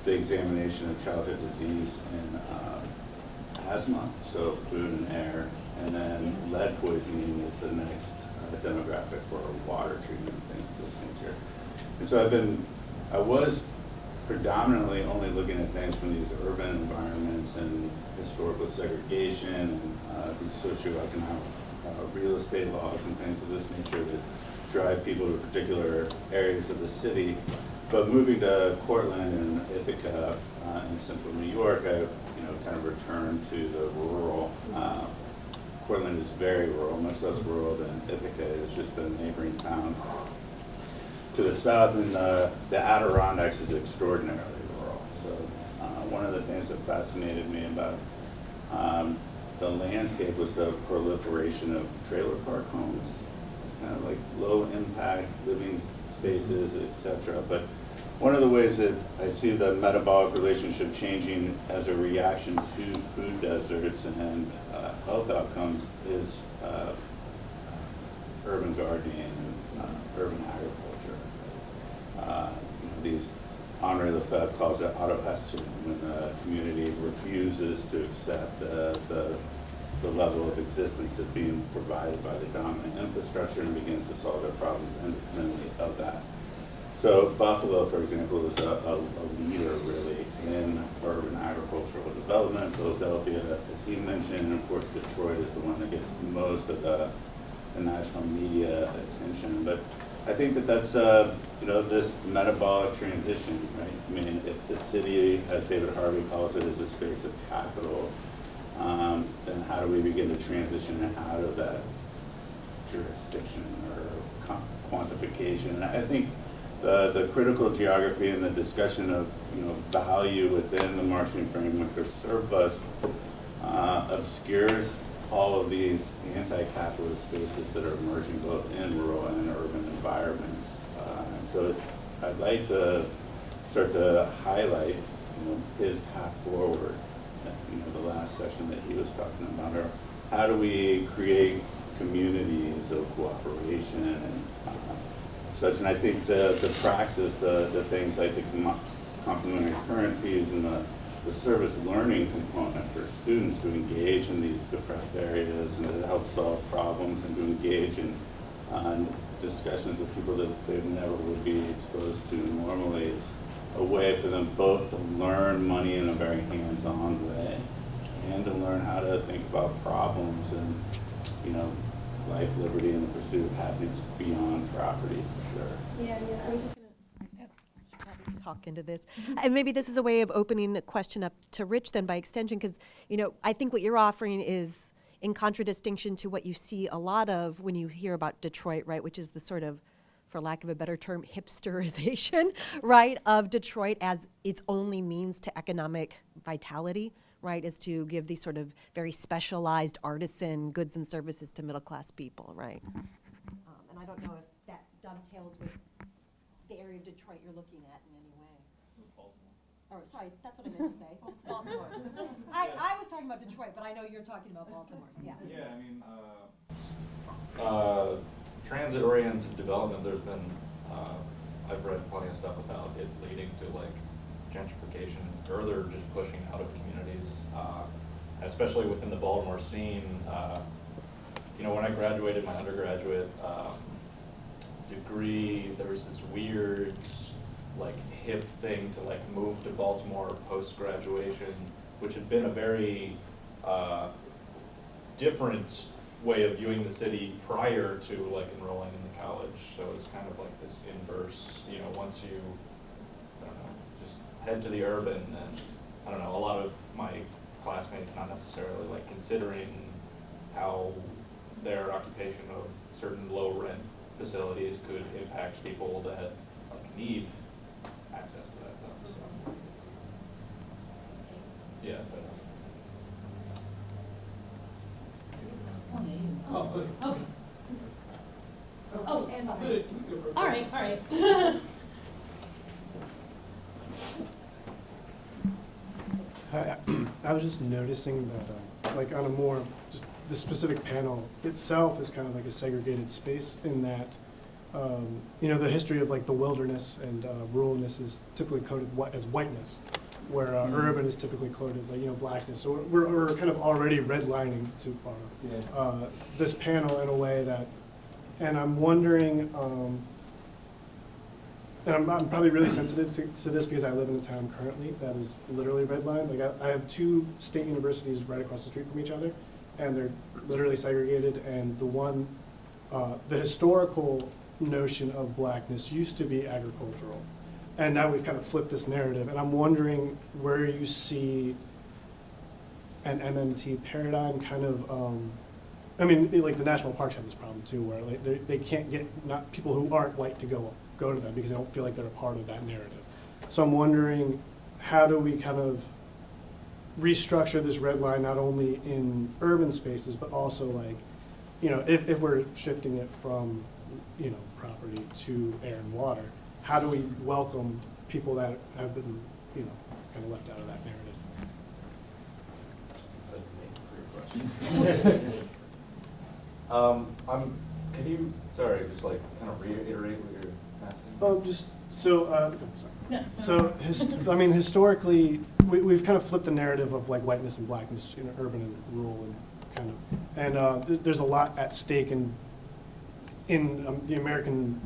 examination of childhood disease and asthma, so food and air, and then lead poisoning is the next demographic for water treatment and things of this nature. And so I was predominantly only looking at things from these urban environments and historical segregation and these socioeconomic real estate laws and things of this nature that drive people to particular areas of the city. But moving to Cortland and Ithaca in central New York, I kind of returned to the rural. Cortland is very rural, much less rural than Ithaca is, just a neighboring town to the south, and the Adirondacks is extraordinarily rural. So one of the things that fascinated me about the landscape was the proliferation of trailer park homes, kind of like low impact living spaces, etc. But one of the ways that I see the metabolic relationship changing as a reaction to food deserts and health outcomes is urban gardening and urban agriculture. These Henri Lefebvre calls it autopestion, when the community refuses to accept the level of existence that's being provided by the dominant infrastructure and begins to solve their problems independently of that. So Buffalo, for example, is a leader really in urban agricultural development. Philadelphia, as he mentioned, and of course Detroit is the one that gets most of the national media attention. But I think that that's this metabolic transition, right? I mean, if the city, as David Harvey calls it, is a space of capital, then how do we begin to transition out of that jurisdiction or quantification? And I think the critical geography and the discussion of value within the Marxian framework of surplus obscures all of these anti-capitalist spaces that are emerging both in rural and urban environments. So I'd like to start to highlight his path forward. The last session that he was talking about, or how do we create communities of cooperation and such. And I think the praxis, the things like the complementary currencies and the service learning component for students to engage in these depressed areas and to help solve problems and to engage in discussions with people that they never would be exposed to normally is a way for them both to learn money in a very hands-on way and to learn how to think about problems and life, liberty, and the pursuit of happiness beyond property, for sure. Yeah, I was just gonna talk into this. And maybe this is a way of opening the question up to Rich then by extension, because, I think what you're offering is in contradistinction to what you see a lot of when you hear about Detroit, right, which is the sort of, for lack of a better term, hipsterization, right, of Detroit as its only means to economic vitality, right, is to give these sort of very specialized artisan goods and services to middle-class people, right? And I don't know if that dovetails with the area of Detroit you're looking at in any way. Baltimore. Sorry, that's what I meant to say. Baltimore. I was talking about Detroit, but I know you're talking about Baltimore. Yeah. Yeah, I mean, transit-oriented development, there's been, I've read plenty of stuff about it leading to like gentrification and further just pushing out of communities, especially within the Baltimore scene. When I graduated my undergraduate degree, there was this weird like hip thing to like move to Baltimore post-graduation, which had been a very different way of viewing the city prior to like enrolling in the college. So it's kind of like this inverse, once you, I don't know, just head to the urban, and I don't know, a lot of my classmates not necessarily like considering how their occupation of certain low rent facilities could impact people that like need access to that stuff. So yeah, but Oh, good. Okay. Oh, good. All right, all right. I was just noticing that, like, on a more, just the specific panel itself is kind of like a segregated space in that, you know, the history of like the wilderness and ruralness is typically coded as whiteness, where urban is typically coded like, you know, blackness. So we're kind of already redlining to this panel in a way that, and I'm wondering, and I'm probably really sensitive to this because I live in a town currently that is literally redlined. Like I have two state universities right across the street from each other, and they're literally segregated. And the one, the historical notion of blackness used to be agricultural, and now we've kind of flipped this narrative. And I'm wondering where you see an MMT paradigm kind of. I mean, like the national parks have this problem too, where like they can't get not people who aren't white to go to them because they don't feel like they're a part of that narrative. So I'm wondering, how do we kind of restructure this red line not only in urban spaces, but also like, you know, if we're shifting it from, you know, property to air and water, how do we welcome people that have been, you know, kind of left out of that narrative? can you, sorry, just like kind of reiterate what you're asking? Oh, just, so, sorry. No. So, I mean, historically, we've kind of flipped the narrative of like whiteness and blackness, you know, urban and rural, and kind of, and there's a lot at stake in the American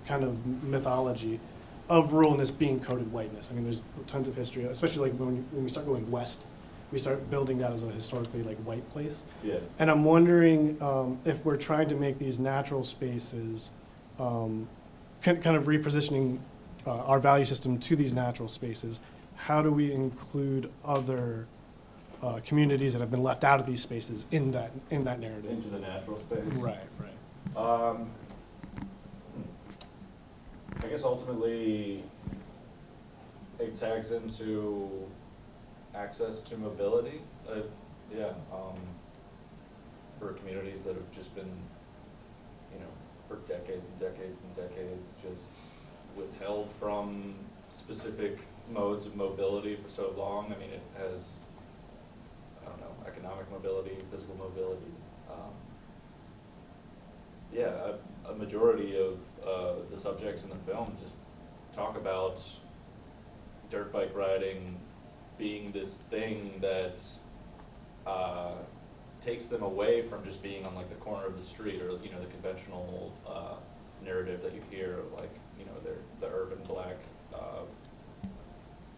kind of mythology of ruralness being coded whiteness. I mean, there's tons of history, especially like when we start going west, we start building that as a historically like white place. Yeah. And I'm wondering if we're trying to make these natural spaces, kind of repositioning our value system to these natural spaces, how do we include other communities that have been left out of these spaces in that narrative? Into the natural space? Right, right. I guess ultimately it tags into access to mobility. For communities that have just been, you know, for decades and decades and decades just withheld from specific modes of mobility for so long. I mean, it has, I don't know, economic mobility, physical mobility. A majority of the subjects in the film just talk about dirt bike riding being this thing that takes them away from just being on like the corner of the street, or, you know, the conventional narrative that you hear of, like, you know, they're the urban black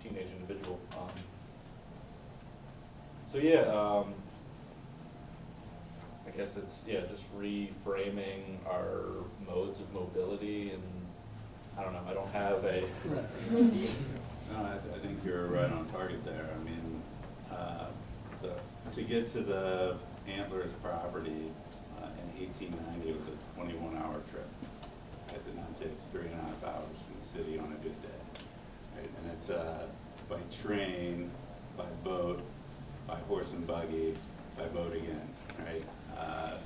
teenage individual. I guess it's, just reframing our modes of mobility, and I don't know, I don't have a... No, I think you're right on target there. I mean, to get to the Antlers property in 1890, it was a 21-hour trip. It now takes 3.5 hours from the city on a good day. Right? And it's by train, by boat, by horse and buggy, by boat again. Right?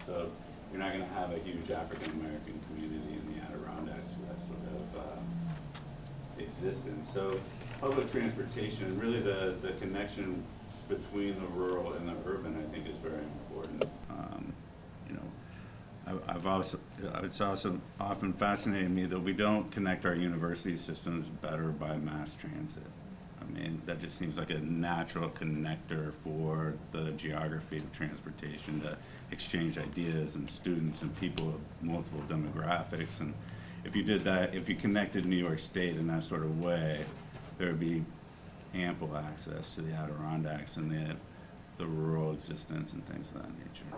So you're not going to have a huge African American community in the Adirondacks for that sort of existence. So public transportation, really the connection between the rural and the urban, I think, is very important. It's also often fascinated me that we don't connect our university systems better by mass transit. I mean, that just seems like a natural connector for the geography of transportation to exchange ideas and students and people of multiple demographics. And if you did that, if you connected New York State in that sort of way, there would be ample access to the Adirondacks and the rural existence and things of that nature.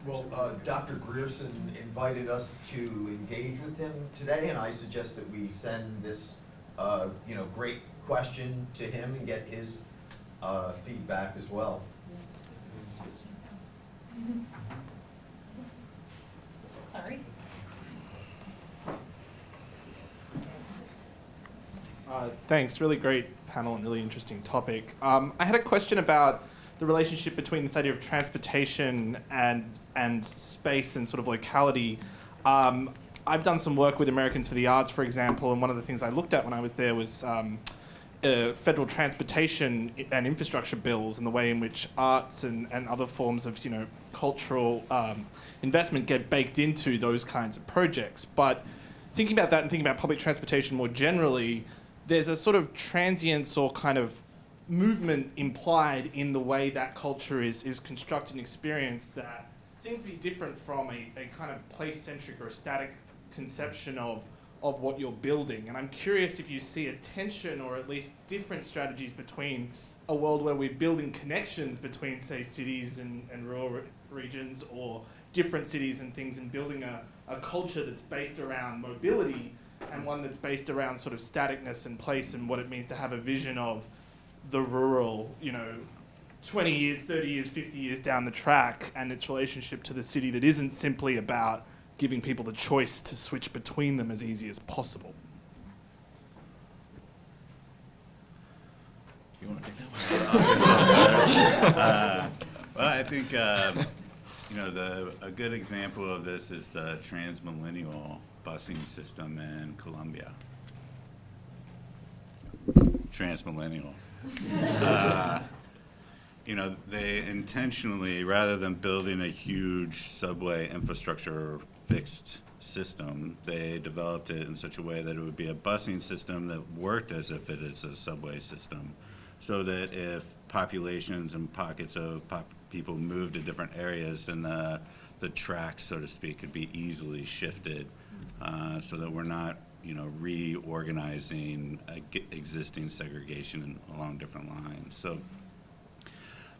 Well, Dr. Grierson invited us to engage with him today, and I suggest that we send this great question to him and get his feedback as well. Sorry. Thanks, really great panel and really interesting topic. I had a question about the relationship between this idea of transportation and space and sort of locality. I've done some work with Americans for the Arts, for example, and one of the things I looked at when I was there was federal transportation and infrastructure bills and the way in which arts and other forms of cultural investment get baked into those kinds of projects. But thinking about that and thinking about public transportation more generally, there's a sort of transience or kind of movement implied in the way that culture is constructed and experienced that seems to be different from a kind of place-centric or a static conception of what you're building. And I'm curious if you see a tension or at least different strategies between a world where we're building connections between, say, cities and rural regions, or different cities and things, and building a culture that's based around mobility and one that's based around sort of staticness and place and what it means to have a vision of the rural, 20 years, 30 years, 50 years down the track, and its relationship to the city that isn't simply about giving people the choice to switch between them as easy as possible. You want to take that one? Well, I think a good example of this is the transmillennial busing system in Colombia. Transmillennial. They intentionally, rather than building a huge subway infrastructure fixed system, they developed it in such a way that it would be a busing system that worked as if it is a subway system, so that if populations and pockets of people moved to different areas, then the tracks, so to speak, could be easily shifted, so that we're not reorganizing existing segregation along different lines. So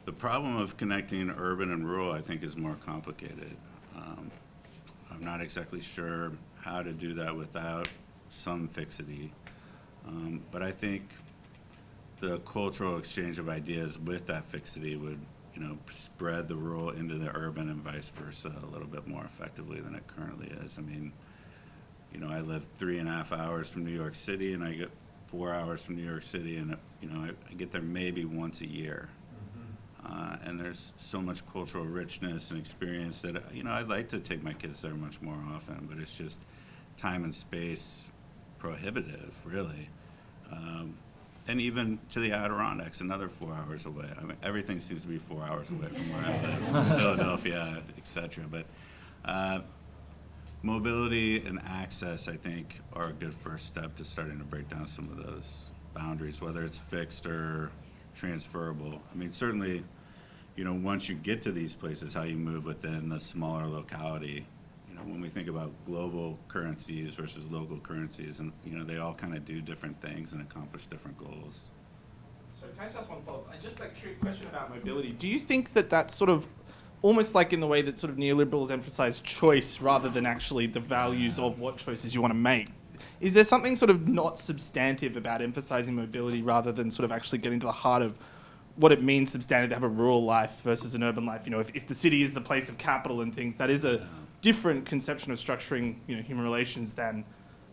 the problem of connecting urban and rural, I think, is more complicated. I'm not exactly sure how to do that without some fixity, but I think the cultural exchange of ideas with that fixity would spread the rural into the urban and vice versa a little bit more effectively than it currently is. I mean, I live 3.5 hours from New York City, and I get 4 hours from New York City, and I get there maybe once a year. And there's so much cultural richness and experience that I'd like to take my kids there much more often, but it's just time and space prohibitive, really. And even to the Adirondacks, another 4 hours away. I mean, everything seems to be 4 hours away from where I live, Philadelphia, etc. But mobility and access, I think, are a good first step to starting to break down some of those boundaries, whether it's fixed or transferable. I mean, certainly, once you get to these places, how you move within the smaller locality. When we think about global currencies versus local currencies, and they all kind of do different things and accomplish different goals. So can I just ask one follow-up? Just a curious question about mobility. Do you think that that's sort of almost like in the way that sort of neoliberals emphasize choice rather than actually the values of what choices you want to make? Is there something sort of not substantive about emphasizing mobility rather than sort of actually getting to the heart of what it means substantive to have a rural life versus an urban life? If the city is the place of capital and things, that is a different conception of structuring human relations than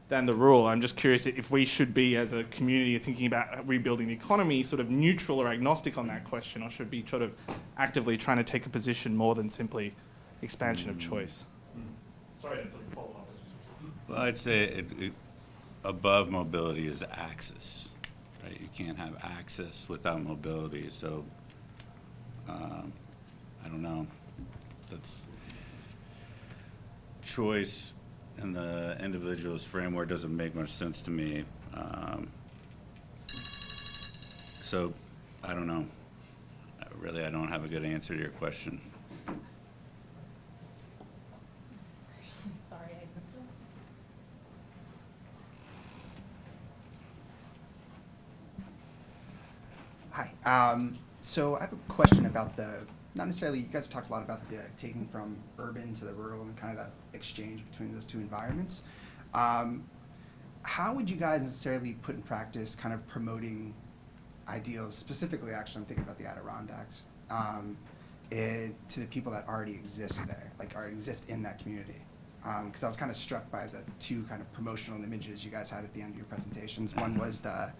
the rural. I'm just curious if we should be, as a community, thinking about rebuilding the economy, sort of neutral or agnostic on that question, or should be sort of actively trying to take a position more than simply expansion of choice. Sorry to sort of follow up. Well, I'd say above mobility is access, right? You can't have access without mobility. So, I don't know. That's choice in the individual's framework doesn't make much sense to me. So, I don't know. Really, I don't have a good answer to your question. Sorry. Hi. So I have a question about not necessarily, you guys have talked a lot about the taking from urban to the rural and kind of that exchange between those two environments. how would you guys necessarily put in practice kind of promoting ideals, specifically actually I'm thinking about the Adirondacks, to the people that already exist there, like already exist in that community? Because I was kind of struck by the two kind of promotional images you guys had at the end of your presentations. One was the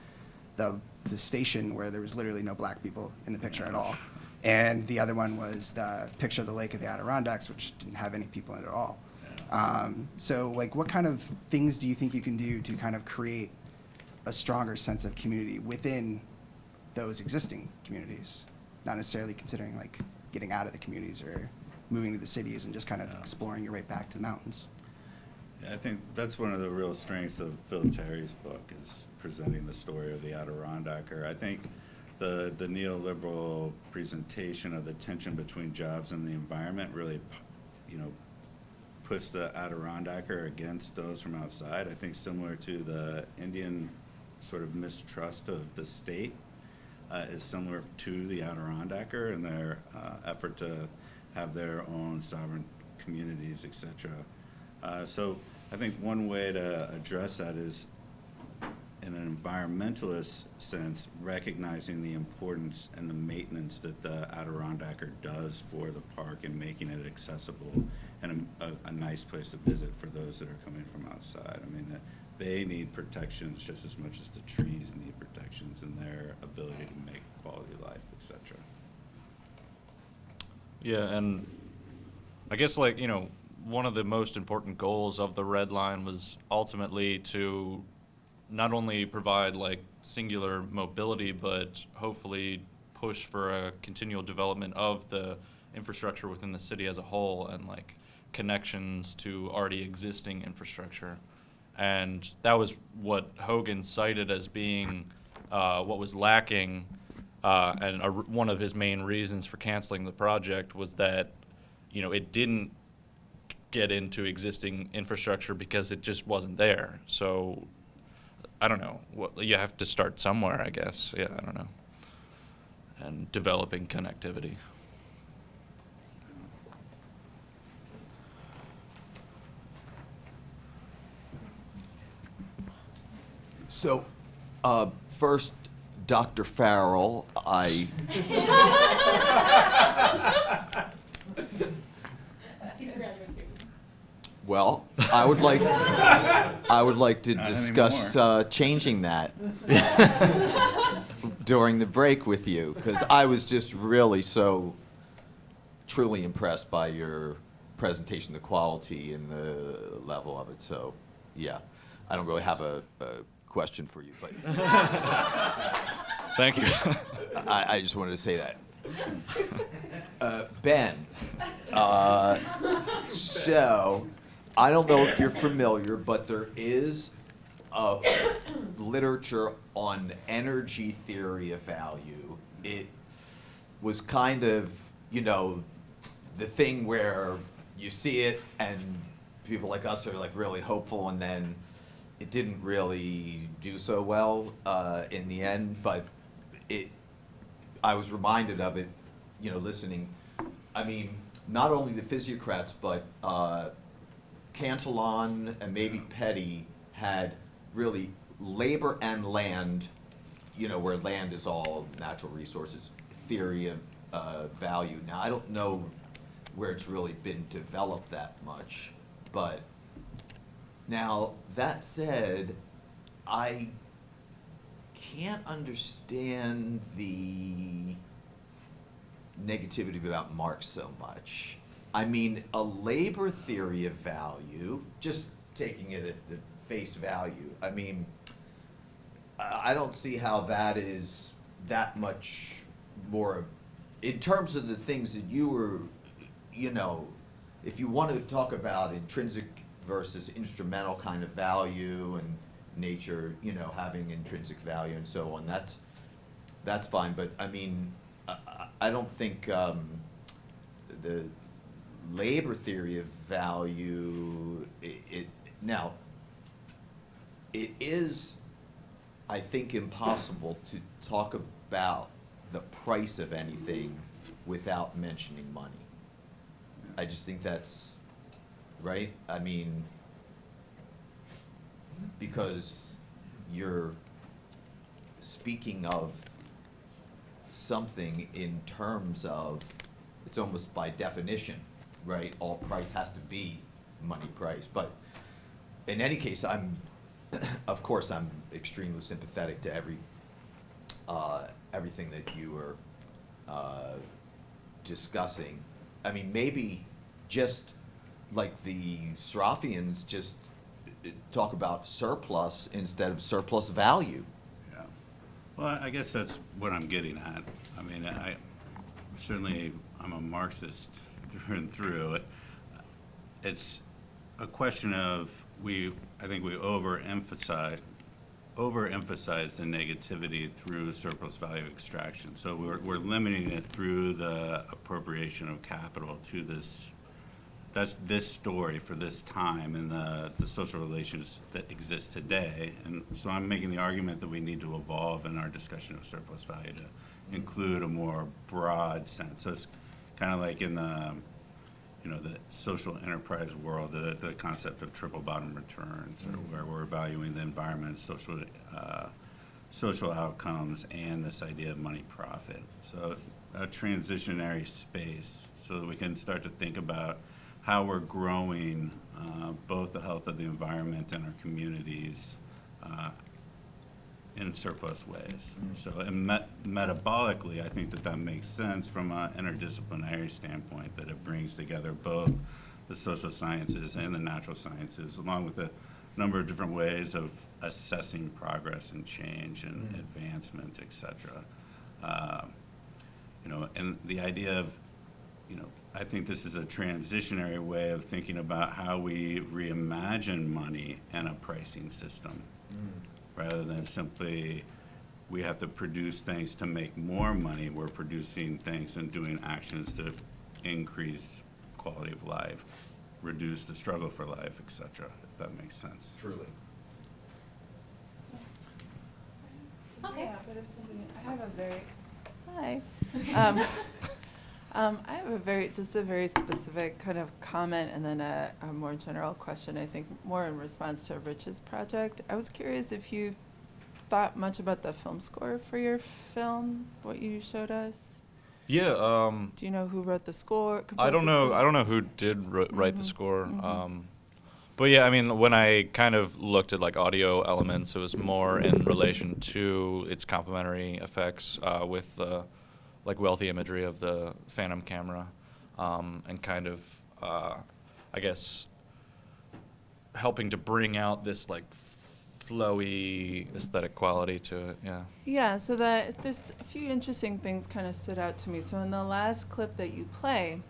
station where there was literally no black people in the picture at all. And the other one was the picture of the lake of the Adirondacks, which didn't have any people in it at all. So like what kind of things do you think you can do to kind of create a stronger sense of community within those existing communities? Not necessarily considering like getting out of the communities or moving to the cities and just kind of exploring your way back to the mountains. Yeah, I think that's one of the real strengths of Phillip Terrie's book, is presenting the story of the Adirondacker. I think the neoliberal presentation of the tension between jobs and the environment really, puts the Adirondacker against those from outside. I think similar to the Indian sort of mistrust of the state is similar to the Adirondacker and their effort to have their own sovereign communities, etc. So I think one way to address that is, in an environmentalist sense, recognizing the importance and the maintenance that the Adirondacker does for the park and making it accessible and a nice place to visit for those that are coming from outside. I mean, they need protections just as much as the trees need protections in their ability to make quality of life, etc. Yeah, and I guess one of the most important goals of the Redline was ultimately to not only provide singular mobility, but hopefully push for a continual development of the infrastructure within the city as a whole and connections to already existing infrastructure. And that was what Hogan cited as being what was lacking, and one of his main reasons for canceling the project was that it didn't get into existing infrastructure because it just wasn't there. So I don't know. You have to start somewhere, I guess. Yeah, I don't know. And developing connectivity. So, first, Dr. Farrell, He's graduate too. well, I would like to discuss changing that during the break with you, because I was just really so truly impressed by your presentation, the quality and the level of it. So, yeah, I don't really have a question for you, but thank you. I just wanted to say that. Ben, so I don't know if you're familiar, but there is literature on energy theory of value. It was kind of, the thing where you see it and people like us are really hopeful, and then it didn't really do so well in the end, but I was reminded of it, listening. I mean, not only the Physiocrats, but Cantillon and maybe Petty had really labor and land, where land is all natural resources, theory of value. Now, I don't know where it's really been developed that much, but now, that said, I can't understand the negativity about Marx so much. I mean, a labor theory of value, just taking it at the face value, I mean, I don't see how that is that much more, in terms of the things that you were, if you want to talk about intrinsic versus instrumental kind of value and nature, having intrinsic value and so on, that's fine. But I mean, I don't think the labor theory of value, it is, I think, impossible to talk about the price of anything without mentioning money. I just think that's right. I mean, because you're speaking of something in terms of, it's almost by definition, right? All price has to be money price. But in any case, of course, I'm extremely sympathetic to everything that you were discussing. I mean, maybe just like the Serafians just talk about surplus instead of surplus value. Yeah. Well, I guess that's what I'm getting at. I mean, I'm a Marxist through and through. It's a question of I think we overemphasize the negativity through surplus value extraction. So we're limiting it through the appropriation of capital to this. That's this story for this time and the social relations that exist today. And so I'm making the argument that we need to evolve in our discussion of surplus value to include a more broad sense. So it's kind of like in the social enterprise world, the concept of triple bottom returns, or where we're valuing the environment, social outcomes, and this idea of money profit. So a transitionary space so that we can start to think about how we're growing both the health of the environment and our communities in surplus ways. So metabolically, I think that makes sense from an interdisciplinary standpoint, that it brings together both the social sciences and the natural sciences, along with a number of different ways of assessing progress and change and advancement, et cetera. And the idea of, I think this is a transitionary way of thinking about how we reimagine money and a pricing system, rather than simply we have to produce things to make more money. We're producing things and doing actions to increase quality of life, reduce the struggle for life, et cetera, if that makes sense. Truly. Okay. Yeah, but if somebody, I have a very, hi. I have a very specific kind of comment and then a more general question, I think more in response to Rich's project. I was curious if you thought much about the film score for your film, what you showed us. Yeah. Do you know who wrote the score? I don't know who did write the score. But yeah, I mean, when I kind of looked at like audio elements, it was more in relation to its complementary effects with the like wealthy imagery of the Phantom camera, and kind of, I guess, helping to bring out this like flowy aesthetic quality to it. Yeah. Yeah. So there's a few interesting things kind of stood out to me. So in the last clip that you play,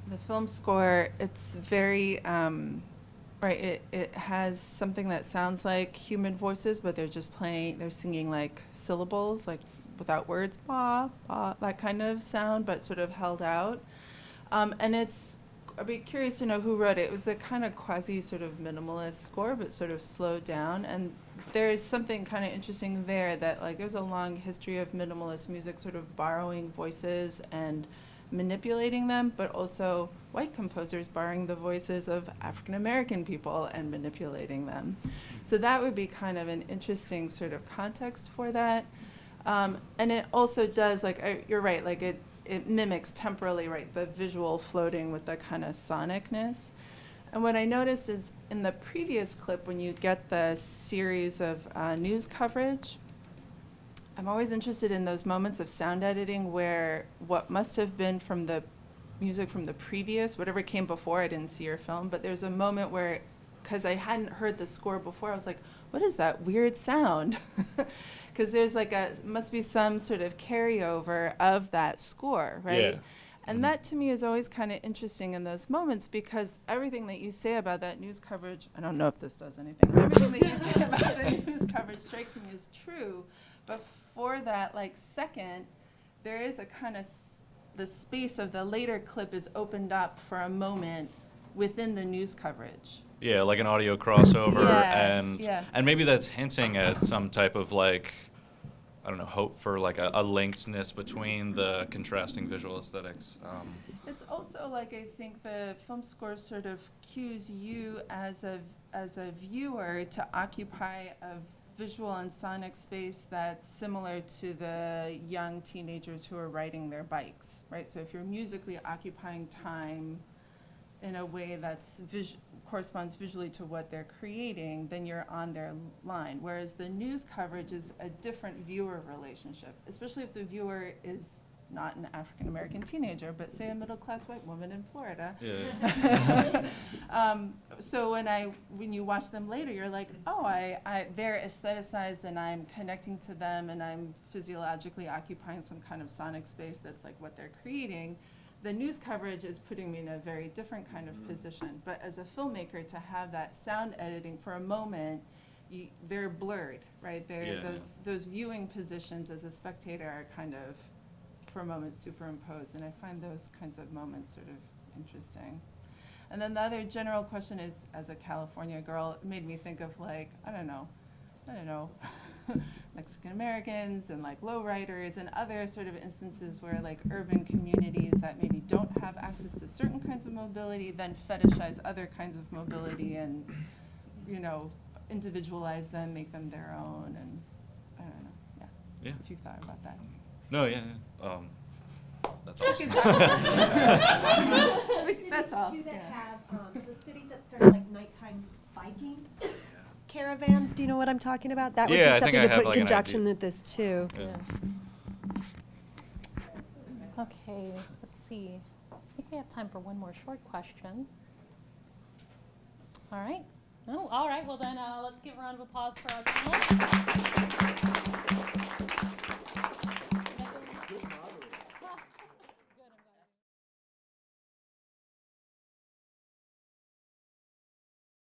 the film score, it's very right. It has something that sounds like human voices, but they're singing like syllables, like without words, ba, ba, that kind of sound, but sort of held out. And I'd be curious to know who wrote it. It was a kind of quasi sort of minimalist score, but sort of slowed down. And there's something kind of interesting there that like there's a long history of minimalist music sort of borrowing voices and manipulating them, but also white composers borrowing the voices of African American people and manipulating them. So that would be kind of an interesting sort of context for that. And it also does, like, you're right, like it mimics temporally, right, the visual floating with the kind of sonicness. And what I noticed is in the previous clip, when you get the series of news coverage, I'm always interested in those moments of sound editing where what must have been from the music from the previous, whatever came before, I didn't see your film, but there's a moment where, because I hadn't heard the score before, I was like, what is that weird sound? Because there's like must be some sort of carryover of that score, right? Yeah. And that to me is always kind of interesting in those moments, because everything that you say about that news coverage, I don't know if this does anything, everything that you say about the news coverage strikes me as true, but for that like second, there is a kind of, the space of the later clip is opened up for a moment within the news coverage. Yeah, like an audio crossover, Yeah, and maybe that's hinting at some type of like, I don't know, hope for like a linkedness between the contrasting visual aesthetics. It's also like, I think the film score sort of cues you as a as a viewer to occupy a visual and sonic space that's similar to the young teenagers who are riding their bikes, right? So if you're musically occupying time in a way that's corresponds visually to what they're creating, then you're on their line. Whereas the news coverage is a different viewer relationship, especially if the viewer is not an African-American teenager, but say a middle-class white woman in Florida. Yeah. So when you watch them later, you're like, oh, they're aestheticized and I'm connecting to them and I'm physiologically occupying some kind of sonic space that's like what they're creating. The news coverage is putting me in a very different kind of position. But as a filmmaker, to have that sound editing for a moment, they're blurred, right? Those viewing positions as a spectator are kind of, for a moment, superimposed. And I find those kinds of moments sort of interesting. And then the other general question is, as a California girl, it made me think of like, I don't know, Mexican Americans and like lowriders and other sort of instances where like urban communities that maybe don't have access to certain kinds of mobility then fetishize other kinds of mobility and, individualize them, make them their own, and I don't know, Yeah. If you've thought about that. No, yeah. That's awesome. That's all. Too that Yeah. have the cities that start like nighttime biking caravans. Do you know what I'm talking about? That would Yeah, I be think something I to have, put in like, an conjunction idea. with this too. Yeah. Okay, let's see. I think we have time for one more short question. All right. Oh, all right. Well, then let's give a round of applause for our panel.